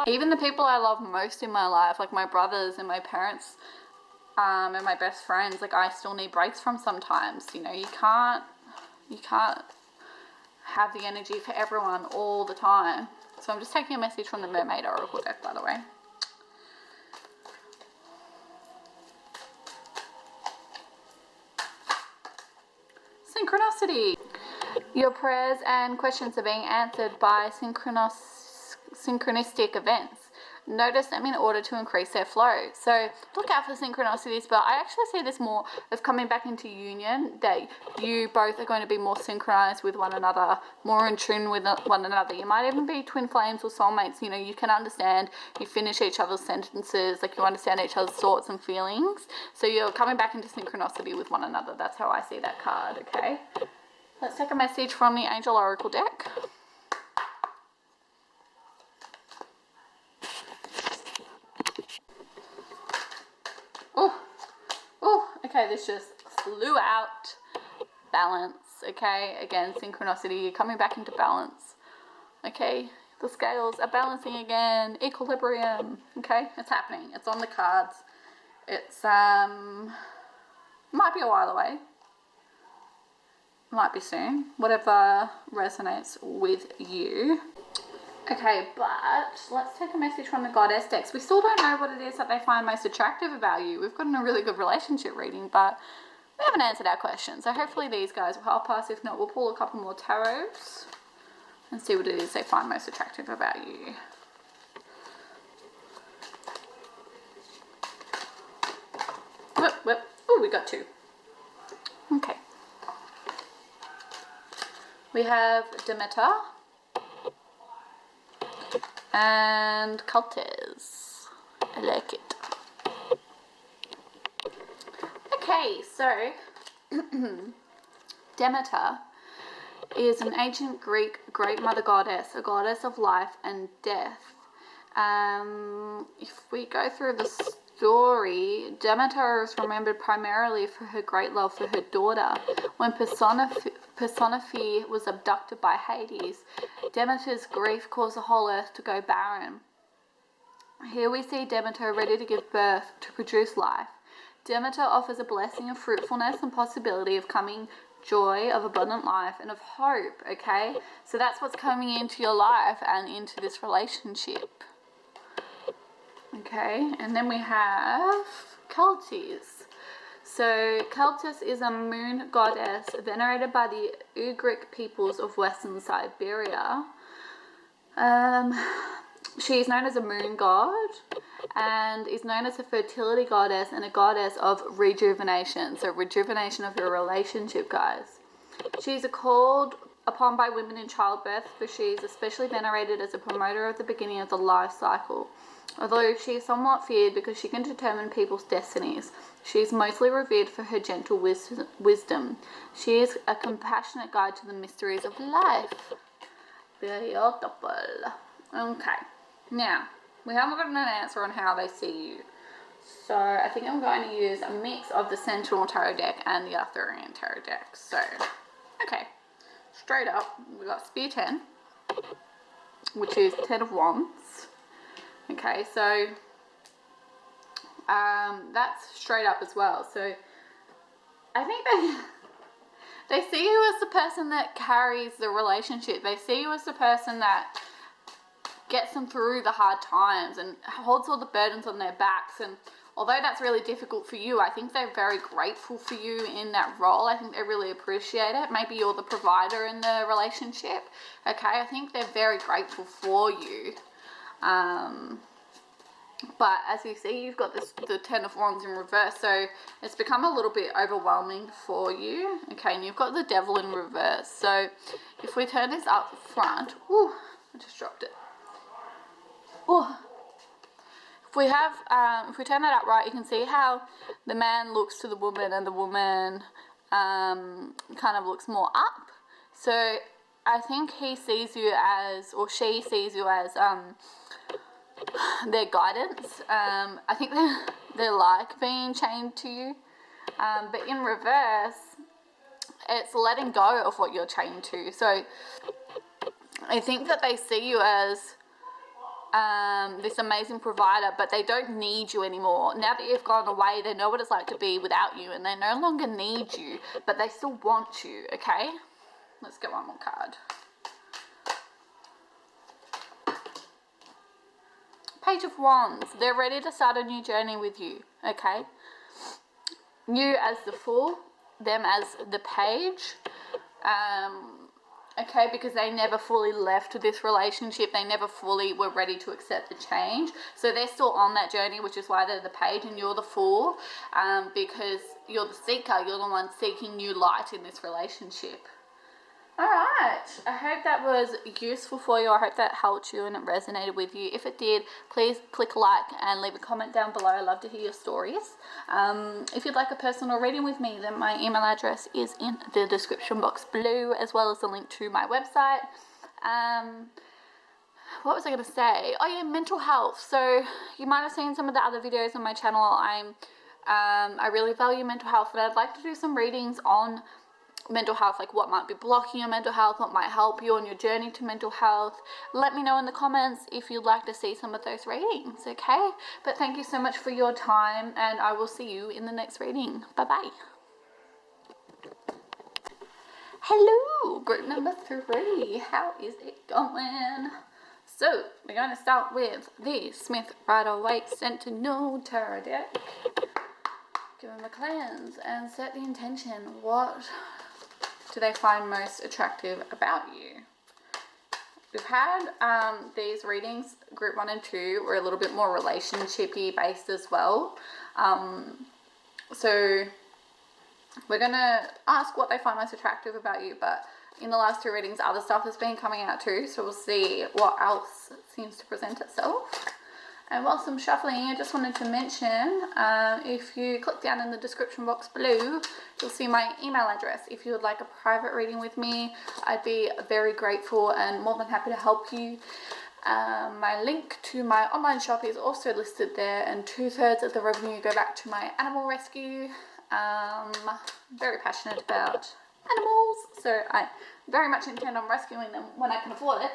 even the people I love most in my life, like my brothers and my parents, and my best friends, like I still need breaks from sometimes. You know, you can't have the energy for everyone all the time. So I'm just taking a message from the Mermaid Oracle deck, by the way. Synchronicity. Your prayers and questions are being answered by synchronistic events. Notice them in order to increase their flow. So look out for synchronicities, but I actually see this more of coming back into union, that you both are going to be more synchronized with one another, more in tune with one another. You might even be twin flames or soulmates. You know, you can understand, you finish each other's sentences, like you understand each other's thoughts and feelings. So you're coming back into synchronicity with one another. That's how I see that card, okay? Let's take a message from the Angel Oracle deck. Okay, this just flew out. Balance, okay? Again, synchronicity, coming back into balance. Okay, the scales are balancing again. Equilibrium, okay? It's happening. It's on the cards. It's, might be a while away. Might be soon. Whatever resonates with you. Okay, but let's take a message from the Goddess decks. We still don't know what it is that they find most attractive about you. We've gotten a really good relationship reading, but we haven't answered our question. So hopefully these guys will help us. If not, we'll pull a couple more tarots and see what it is they find most attractive about you. Whip, whip. Oh, we got two. Okay. We have Demeter and Cultists. I like it. Okay, so Demeter is an ancient Greek great mother goddess, a goddess of life and death. If we go through the story, Demeter is remembered primarily for her great love for her daughter. When Persephone was abducted by Hades, Demeter's grief caused the whole earth to go barren. Here we see Demeter ready to give birth to produce life. Demeter offers a blessing of fruitfulness and possibility of coming joy, of abundant life, and of hope, okay? So that's what's coming into your life and into this relationship. Okay, and then we have Cultists. So Cultists is a moon goddess venerated by the Ugric peoples of Western Siberia. She is known as a moon god and is known as a fertility goddess and a goddess of rejuvenation. So rejuvenation of your relationship, guys. She's called upon by women in childbirth, for she is especially venerated as a promoter of the beginning of the life cycle. Although she is somewhat feared because she can determine people's destinies, she is mostly revered for her gentle wisdom. She is a compassionate guide to the mysteries of life. Beautiful. Okay, now, we haven't gotten an answer on how they see you. So, I think I'm going to use a mix of the Sentinel Tarot deck and the Arthurian Tarot deck. So, okay, straight up, we got Spear 10, which is 10 of Wands. Okay, so that's straight up as well. So I think they see you as the person that carries the relationship. They see you as the person that gets them through the hard times and holds all the burdens on their backs. And although that's really difficult for you, I think they're very grateful for you in that role. I think they really appreciate it. Maybe you're the provider in the relationship. Okay, I think they're very grateful for you. But as you see, you've got the 10 of Wands in reverse, so it's become a little bit overwhelming for you. Okay, and you've got the Devil in reverse. So if we turn this up front, ooh, I just dropped it. Ooh. If we turn that up right, you can see how the man looks to the woman and the woman kind of looks more up. So I think he sees you as, or she sees you as their guidance. I think they like being chained to you. But in reverse, it's letting go of what you're chained to. So I think that they see you as this amazing provider, but they don't need you anymore. Now that you've gone away, they know what it's like to be without you, and they no longer need you, but they still want you, okay? Let's get one more card. Page of Wands. They're ready to start a new journey with you, okay? You as the Fool, them as the Page. okay, because they never fully left this relationship. They never fully were ready to accept the change. So they're still on that journey, which is why they're the Page and you're the Fool, because you're the seeker. You're the one seeking new light in this relationship. All right, I hope that was useful for you. I hope that helped you and it resonated with you. If it did, please click like and leave a comment down below. I love to hear your stories. If you'd like a personal reading with me, then my email address is in the description box below, as well as the link to my website. What was I going to say? Oh yeah, mental health. So you might have seen some of the other videos on my channel. I really value mental health, but I'd like to do some readings on mental health, like what might be blocking your mental health, what might help you on your journey to mental health. Let me know in the comments if you'd like to see some of those readings, okay? But thank you so much for your time, and I will see you in the next reading. Bye bye. Hello, group number 3. How is it going? So we're going to start with the Smith Rider-Waite Sentinel Tarot deck. Give them a cleanse and set the intention. What do they find most attractive about you? We've had these readings, group 1 and 2, were a little bit more relationship-y based as well. So we're going to ask what they find most attractive about you, but in the last 2 readings, other stuff has been coming out too, so we'll see what else seems to present itself. And whilst I'm shuffling, I just wanted to mention, if you click down in the description box below, you'll see my email address. If you would like a private reading with me, I'd be very grateful and more than happy to help you. My link to my online shop is also listed there, and 2/3 of the revenue go back to my animal rescue. I'm very passionate about animals, so I very much intend on rescuing them when I can afford it.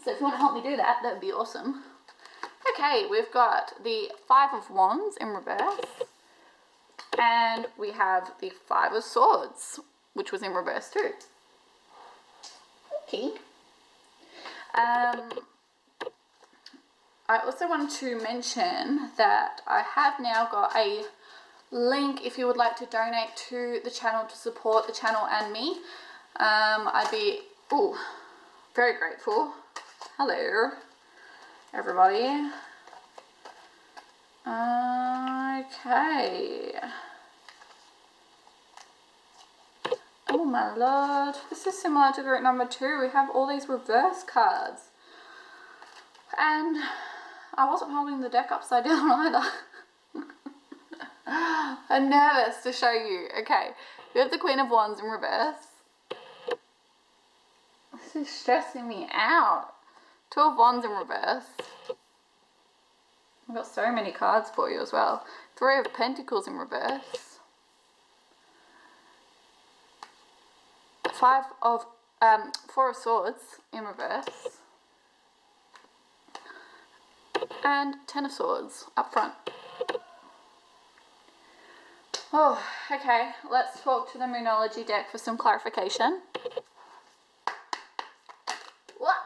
So if you want to help me do that, that would be awesome. Okay, we've got the 5 of Wands in reverse, and we have the 5 of Swords, which was in reverse too. Okay. I also wanted to mention that I have now got a link if you would like to donate to the channel to support the channel and me. I'd be very grateful. Hello, everybody. Okay. Oh my lord, this is similar to group number 2. We have all these reverse cards, and I wasn't holding the deck upside down either. I'm nervous to show you. Okay, we have the Queen of Wands in reverse. This is stressing me out. 2 of Wands in reverse. I've got so many cards for you as well. 3 of Pentacles in reverse. 4 of Swords in reverse. And 10 of Swords up front. Oh, okay. Let's talk to the Moonology deck for some clarification. What?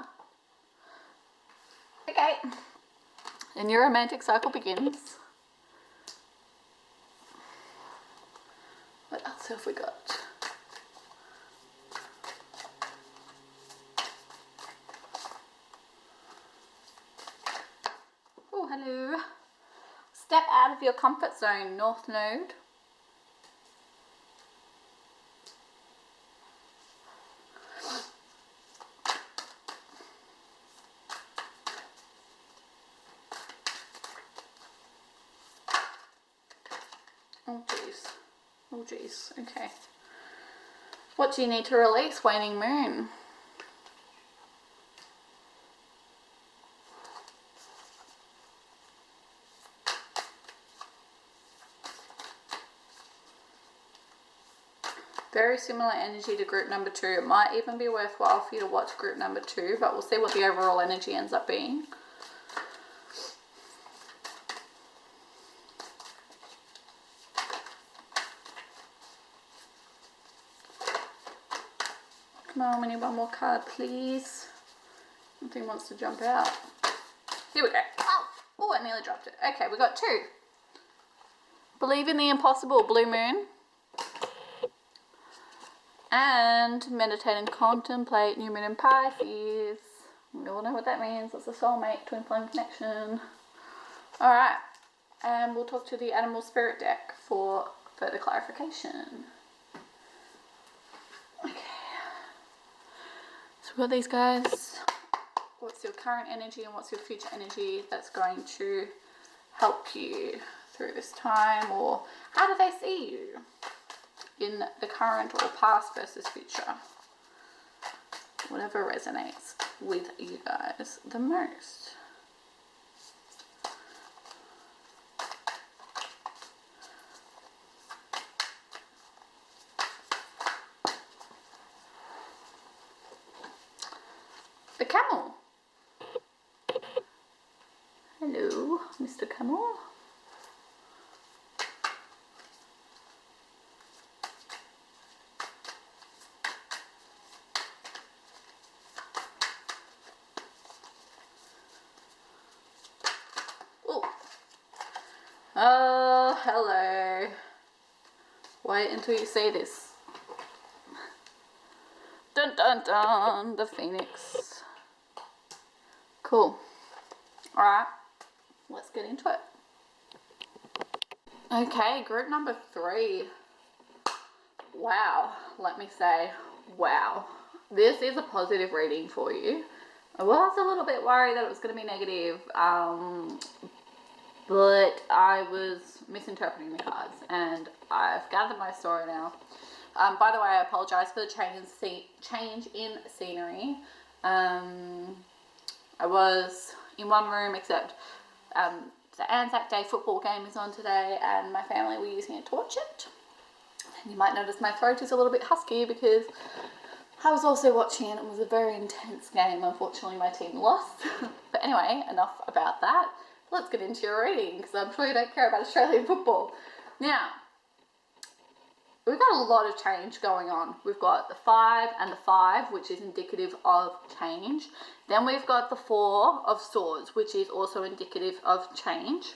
Okay. A new romantic cycle begins. What else have we got? Oh, hello. Step out of your comfort zone, North Node. Oh jeez. Oh jeez. Okay. What do you need to release, Waning Moon? Very similar energy to group number 2. It might even be worthwhile for you to watch group number 2, but we'll see what the overall energy ends up being. Come on, we need one more card, please. Something wants to jump out. Here we go. Oh, I nearly dropped it. Okay, we got 2. Believe in the impossible, Blue Moon. And meditate and contemplate, New Moon in Pisces. We all know what that means. It's a soulmate, twin flame connection. Alright, and we'll talk to the Animal Spirit deck for further clarification. Okay. So we've got these guys. What's your current energy and what's your future energy that's going to help you through this time, or how do they see you in the current or past versus future? Whatever resonates with you guys the most. The Camel. Hello, Mr. Camel. Oh, hello. Wait until you see this. Dun dun dun, the Phoenix. Cool. Alright, let's get into it. Okay, group number 3. Wow, let me say, wow. This is a positive reading for you. I was a little bit worried that it was going to be negative, but I was misinterpreting the cards, and I've gathered my story now. By the way, I apologise for the change in scenery. I was in one room, except the Anzac Day football game is on today, and my family were using it to watch it. And you might notice my throat is a little bit husky because I was also watching it. It was a very intense game. Unfortunately, my team lost. But anyway, enough about that. Let's get into your reading, because I'm sure you don't care about Australian football. Now, we've got a lot of change going on. We've got the 5 and the 5, which is indicative of change. Then we've got the 4 of Swords, which is also indicative of change.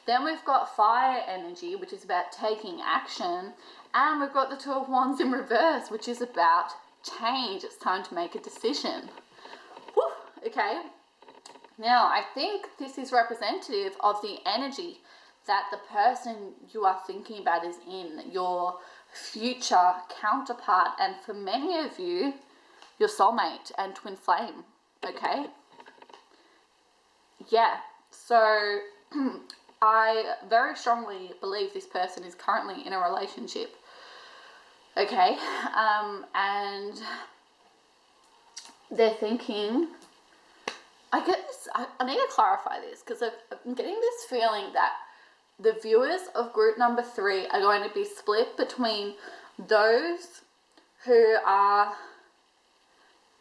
Then we've got Fire energy, which is about taking action. And we've got the 2 of Wands in reverse, which is about change. It's time to make a decision. Whew, okay. Now, I think this is representative of the energy that the person you are thinking about is in, your future counterpart, and for many of you, your soulmate and twin flame, okay? Yeah, so I very strongly believe this person is currently in a relationship, okay? And they're thinking, I need to clarify this, because I'm getting this feeling that the viewers of group number 3 are going to be split between those who are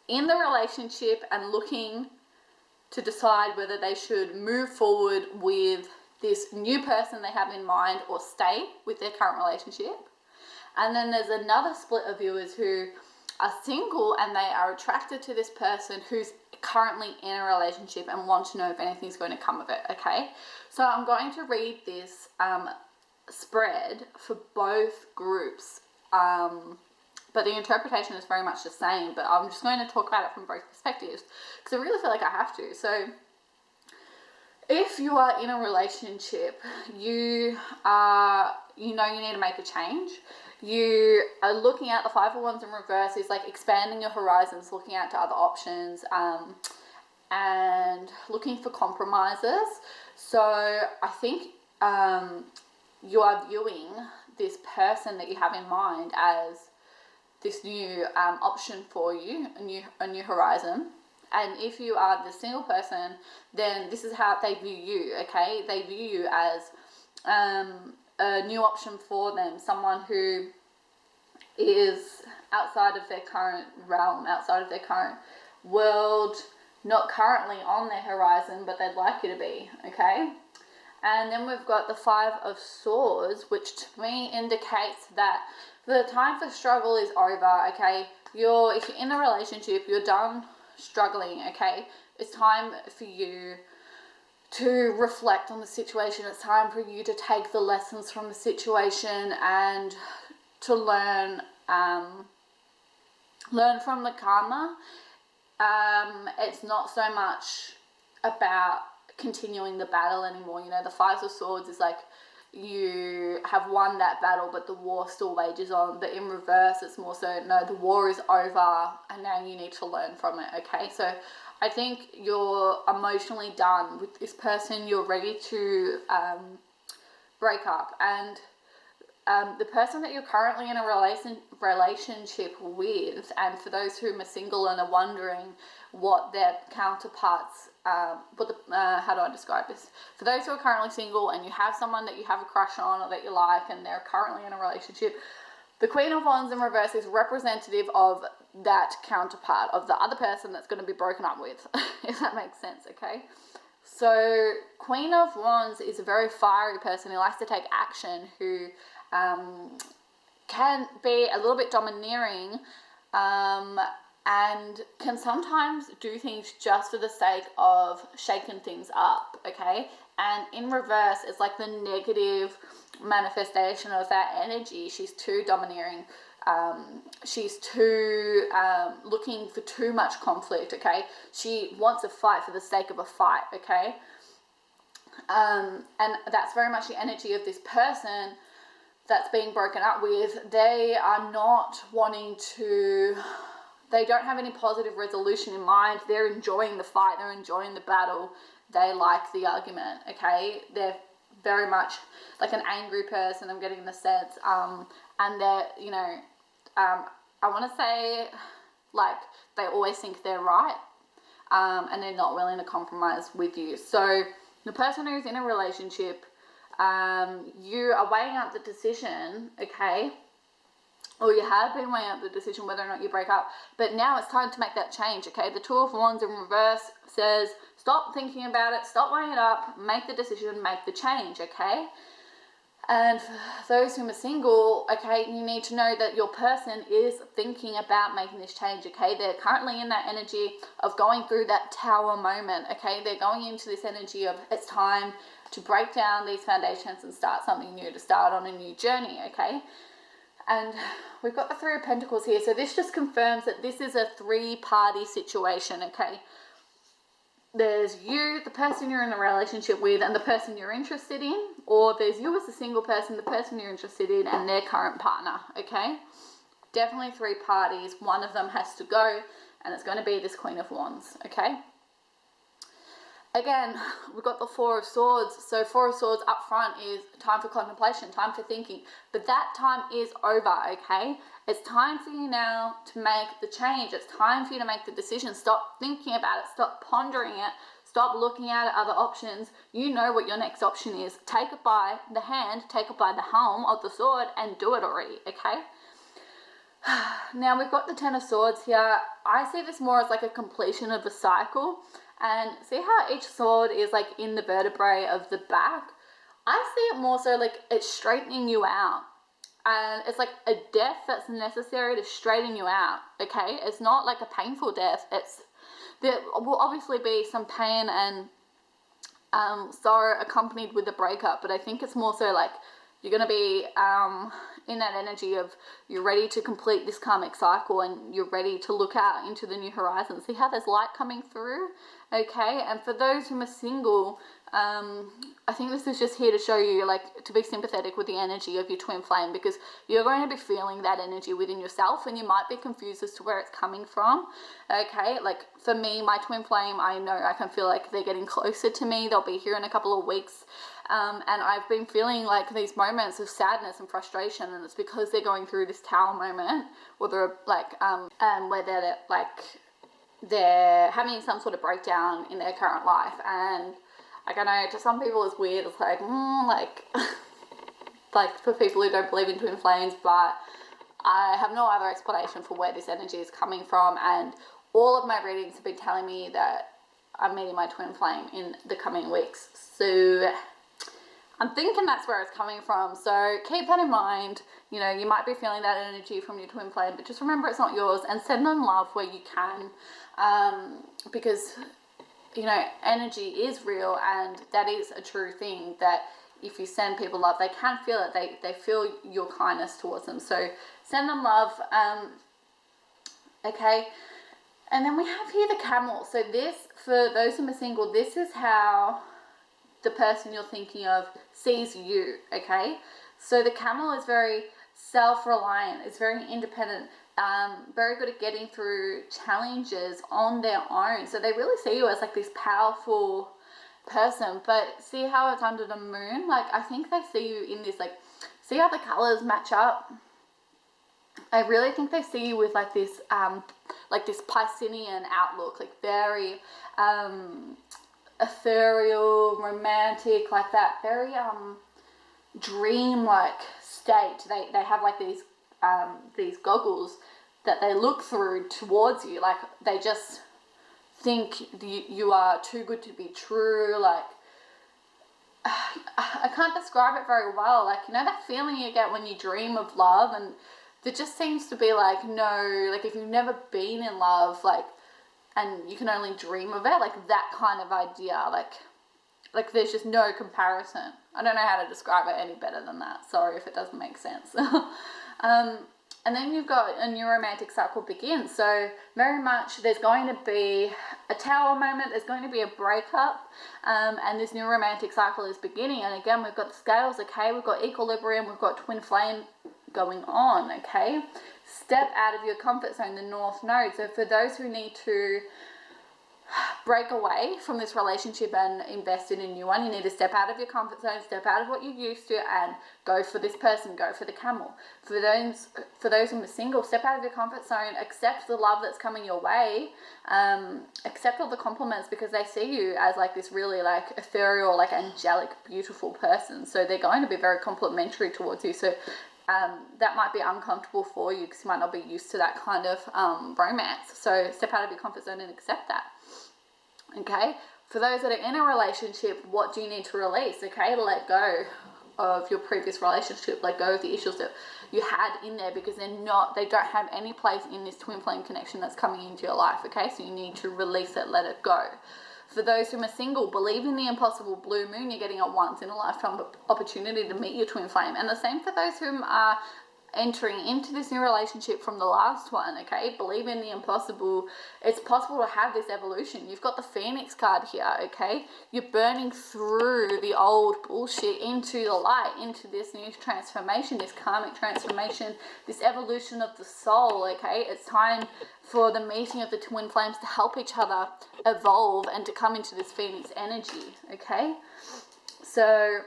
in the relationship and looking to decide whether they should move forward with this new person they have in mind or stay with their current relationship. And then there's another split of viewers who are single and they are attracted to this person who's currently in a relationship and want to know if anything's going to come of it, okay? So I'm going to read this spread for both groups, but the interpretation is very much the same, but I'm just going to talk about it from both perspectives because I really feel like I have to. So if you are in a relationship, you know you need to make a change. You are looking at the 5 of Wands in reverse is like expanding your horizons, looking out to other options, and looking for compromises. So I think you are viewing this person that you have in mind as this new option for you, a new horizon. And if you are the single person, then this is how they view you, okay? They view you as a new option for them, someone who is outside of their current realm, outside of their current world, not currently on their horizon, but they'd like you to be, okay? And then we've got the 5 of Swords, which to me indicates that the time for struggle is over, okay? If you're in a relationship, you're done struggling, okay? It's time for you to reflect on the situation. It's time for you to take the lessons from the situation and to learn learn from the karma. It's not so much about continuing the battle anymore. You know, the Five of Swords is like you have won that battle, but the war still wages on. But in reverse, it's more so, no, the war is over and now you need to learn from it. Okay, so I think you're emotionally done with this person. You're ready to break up, and the person that you're currently in a relationship with, and for those who are single and are wondering what their counterparts, how do I describe this? For those who are currently single and you have someone that you have a crush on or that you like and they're currently in a relationship, the Queen of Wands in reverse is representative of that counterpart, of the other person that's going to be broken up with, if that makes sense, okay? So Queen of Wands is a very fiery person who likes to take action, who can be a little bit domineering, and can sometimes do things just for the sake of shaking things up, okay? And in reverse, it's like the negative manifestation of that energy. She's too domineering. She's too looking for too much conflict, okay? She wants a fight for the sake of a fight, okay? And that's very much the energy of this person that's being broken up with. They are not wanting to, they don't have any positive resolution in mind. They're enjoying the fight, they're enjoying the battle, they like the argument, okay? They're very much like an angry person, I'm getting the sense, and they're, you know, I want to say, like, they always think they're right, and they're not willing to compromise with you. So the person who's in a relationship, you are weighing up the decision, okay, or you have been weighing up the decision whether or not you break up, but now it's time to make that change, okay? The Two of Wands in reverse says, stop thinking about it, stop weighing it up, make the decision, make the change, okay? And for those who are single, okay, you need to know that your person is thinking about making this change, okay? They're currently in that energy of going through that tower moment, okay? They're going into this energy of it's time to break down these foundations and start something new, to start on a new journey, okay? And we've got the Three of Pentacles here, so this just confirms that this is a three-party situation, okay? There's you, the person you're in a relationship with, and the person you're interested in, or there's you as a single person, the person you're interested in, and their current partner, okay? Definitely three parties. One of them has to go, and it's going to be this Queen of Wands, okay? Again, we've got the Four of Swords. So Four of Swords up front is time for contemplation, time for thinking. But that time is over, okay? It's time for you now to make the change. It's time for you to make the decision. Stop thinking about it. Stop pondering it. Stop looking at other options. You know what your next option is. Take it by the hand, take it by the helm of the sword, and do it already, okay? Now we've got the Ten of Swords here. I see this more as like a completion of a cycle. And see how each sword is like in the vertebrae of the back? I see it more so like it's straightening you out. And it's like a death that's necessary to straighten you out, okay? It's not like a painful death. There will obviously be some pain and sorrow accompanied with the breakup, but I think it's more so like you're going to be in that energy of you're ready to complete this karmic cycle and you're ready to look out into the new horizon. See how there's light coming through? Okay, and for those who are single, I think this is just here to show you, like, to be sympathetic with the energy of your twin flame, because you're going to be feeling that energy within yourself and you might be confused as to where it's coming from. Okay, like for me, my twin flame, I know I can feel like they're getting closer to me. They'll be here in a couple of weeks. And I've been feeling like these moments of sadness and frustration, and it's because they're going through this tower moment, or they're like, where they're like, they're having some sort of breakdown in their current life. And I don't know, to some people it's weird, it's like, like for people who don't believe in twin flames, but I have no other explanation for where this energy is coming from, and all of my readings have been telling me that I'm meeting my twin flame in the coming weeks. So I'm thinking that's where it's coming from. So keep that in mind. You know, you might be feeling that energy from your twin flame, but just remember it's not yours, and send them love where you can, because, you know, energy is real, and that is a true thing, that if you send people love, they can feel it. They feel your kindness towards them. So send them love. Okay, and then we have here the Camel. So this, for those who are single, this is how the person you're thinking of sees you. Okay, so the Camel is very self-reliant, it's very independent, very good at getting through challenges on their own. So they really see you as like this powerful person. But see how it's under the moon? Like, I think they see you in this, like, see how the colors match up? I really think they see you with like this Piscean outlook, like very ethereal, romantic, like that, very dream-like state. They have like these goggles that they look through towards you, like they just think you are too good to be true. Like, I can't describe it very well. Like, you know that feeling you get when you dream of love, and there just seems to be like no, like if you've never been in love, like, and you can only dream of it, like that kind of idea, like there's just no comparison. I don't know how to describe it any better than that. Sorry if it doesn't make sense. And then you've got a new romantic cycle begins. So very much there's going to be a tower moment, there's going to be a breakup, and this new romantic cycle is beginning. And again, we've got the scales, okay, we've got equilibrium, we've got twin flame going on, okay. Step out of your comfort zone, the North Node. So for those who need to break away from this relationship and invest in a new one, you need to step out of your comfort zone, step out of what you're used to, and go for this person, go for the Camel. For those who are single, step out of your comfort zone, accept the love that's coming your way, accept all the compliments, because they see you as like this really like ethereal, like angelic, beautiful person. So they're going to be very complimentary towards you. So that might be uncomfortable for you because you might not be used to that kind of romance. So step out of your comfort zone and accept that. Okay, for those that are in a relationship, what do you need to release? Okay, let go of your previous relationship, let go of the issues that you had in there, because they don't have any place in this twin flame connection that's coming into your life. Okay, so you need to release it, let it go. For those who are single, believe in the impossible. Blue moon, you're getting a once in a lifetime opportunity to meet your twin flame. And the same for those who are entering into this new relationship from the last one. Okay, believe in the impossible. It's possible to have this evolution. You've got the Phoenix card here. Okay, you're burning through the old bullshit into the light, into this new transformation, this karmic transformation, this evolution of the soul. Okay, it's time for the meeting of the twin flames to help each other evolve and to come into this Phoenix energy. Okay, so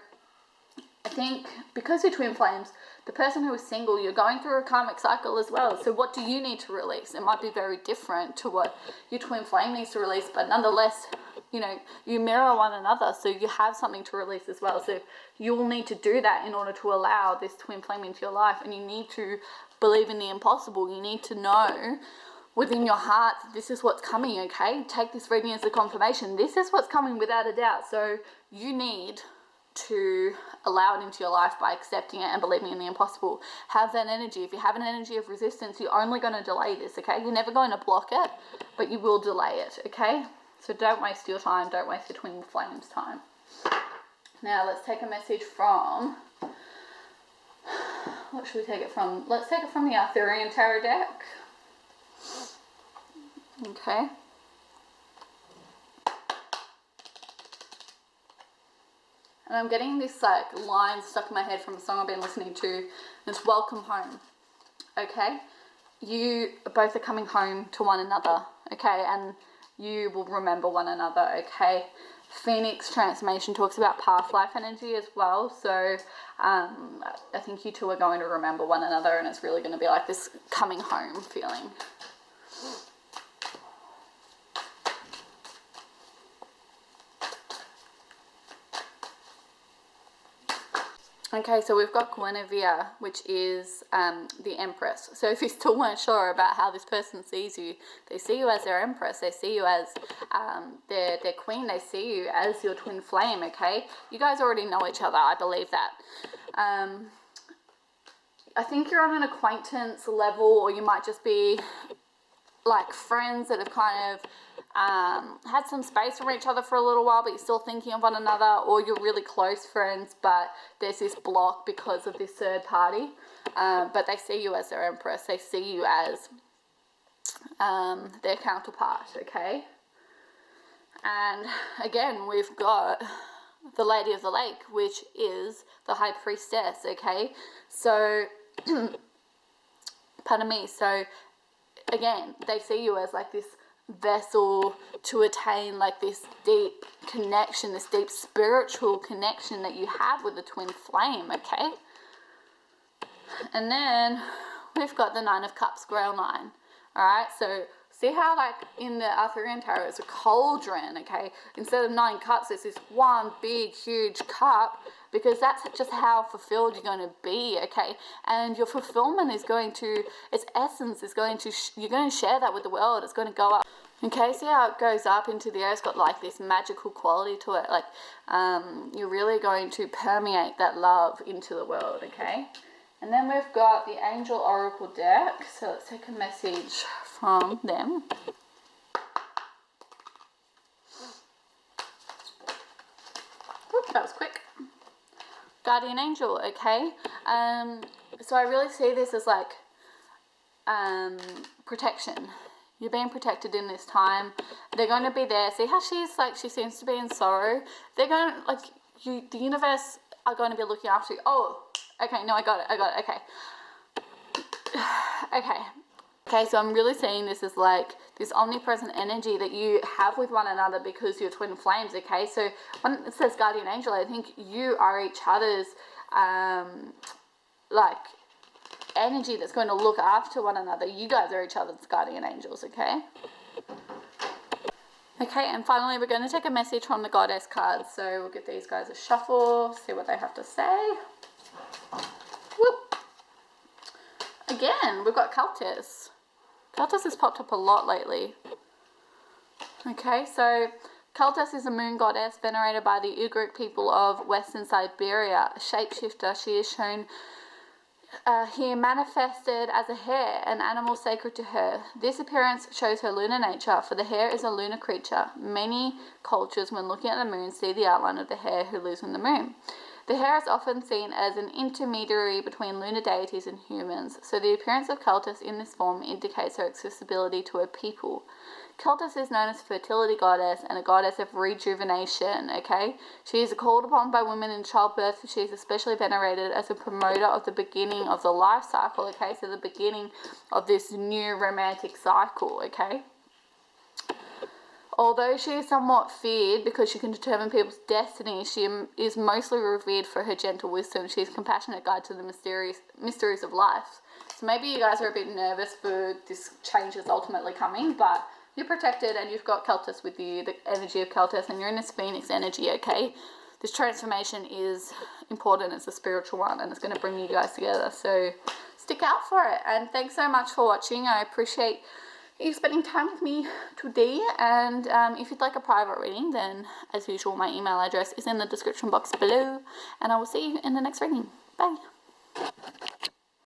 I think because you're twin flames, the person who is single, you're going through a karmic cycle as well. So what do you need to release? It might be very different to what your twin flame needs to release, but nonetheless, you know, you mirror one another, so you have something to release as well. So you will need to do that in order to allow this twin flame into your life, and you need to believe in the impossible. You need to know within your heart that this is what's coming, okay? Take this reading as a confirmation. This is what's coming without a doubt. So you need to allow it into your life by accepting it and believing in the impossible. Have that energy. If you have an energy of resistance, you're only going to delay this, okay? You're never going to block it, but you will delay it, okay? So don't waste your time. Don't waste your twin flames' time. Now let's take a message from, what should we take it from? Let's take it from the Arthurian Tarot deck. Okay. And I'm getting this like line stuck in my head from a song I've been listening to. And it's welcome home. Okay? You both are coming home to one another. Okay? And you will remember one another. Okay? Phoenix transformation talks about past life energy as well. So I think you two are going to remember one another, and it's really going to be like this coming home feeling. Okay, so we've got Guinevere, which is the Empress. So if you still weren't sure about how this person sees you, they see you as their Empress, they see you as their Queen, they see you as your twin flame, okay? You guys already know each other, I believe that. I think you're on an acquaintance level, or you might just be like friends that have kind of had some space from each other for a little while, but you're still thinking of one another, or you're really close friends, but there's this block because of this third party. But they see you as their Empress. They see you as their counterpart, okay? And again, we've got the Lady of the Lake, which is the High Priestess, okay? So, pardon me, so again, they see you as like this vessel to attain like this deep connection, this deep spiritual connection that you have with the twin flame, okay? And then we've got the Nine of Cups ground line. Alright, so see how like in the Arthurian Tarot it's a cauldron, okay? Instead of 9 cups, it's this one big huge cup, because that's just how fulfilled you're going to be, okay? And your fulfillment is going to, its essence is going to, you're going to share that with the world. It's going to go up. Okay, see how it goes up into the air? It's got like this magical quality to it. Like you're really going to permeate that love into the world, okay? And then we've got the Angel Oracle deck. So let's take a message from them. Oops, that was quick. Guardian Angel, okay? So I really see this as like protection. You're being protected in this time. They're going to be there. See how she's like, she seems to be in sorrow. They're going to, like, you, the universe are going to be looking after you. Oh, okay, no, I got it, okay. Okay, so I'm really seeing this as like this omnipresent energy that you have with one another because you're twin flames, okay? So when it says Guardian Angel, I think you are each other's, like, energy that's going to look after one another. You guys are each other's guardian angels, okay? Okay, and finally we're going to take a message from the Goddess cards. So we'll give these guys a shuffle, see what they have to say. Whoop. Again, we've got Cultus. Cultus has popped up a lot lately. Okay, so Cultus is a moon goddess venerated by the Ugric people of Western Siberia, a shapeshifter. She is shown here manifested as a hare, an animal sacred to her. This appearance shows her lunar nature, for the hare is a lunar creature. Many cultures, when looking at the moon, see the outline of the hare who lives on the moon. The hare is often seen as an intermediary between lunar deities and humans, so the appearance of Cultus in this form indicates her accessibility to her people. Cultus is known as a fertility goddess and a goddess of rejuvenation, okay? She is called upon by women in childbirth. She is especially venerated as a promoter of the beginning of the life cycle, okay? So the beginning of this new romantic cycle, okay? Although she is somewhat feared because she can determine people's destiny, she is mostly revered for her gentle wisdom. She is a compassionate guide to the mysteries of life. So maybe you guys are a bit nervous for this change that's ultimately coming, but you're protected and you've got Cultus with you, the energy of Cultus, and you're in this Phoenix energy, okay? This transformation is important. It's a spiritual one, and it's going to bring you guys together. So stick out for it. And thanks so much for watching. I appreciate you spending time with me today. And if you'd like a private reading, then as usual, my email address is in the description box below. And I will see you in the next reading. Bye.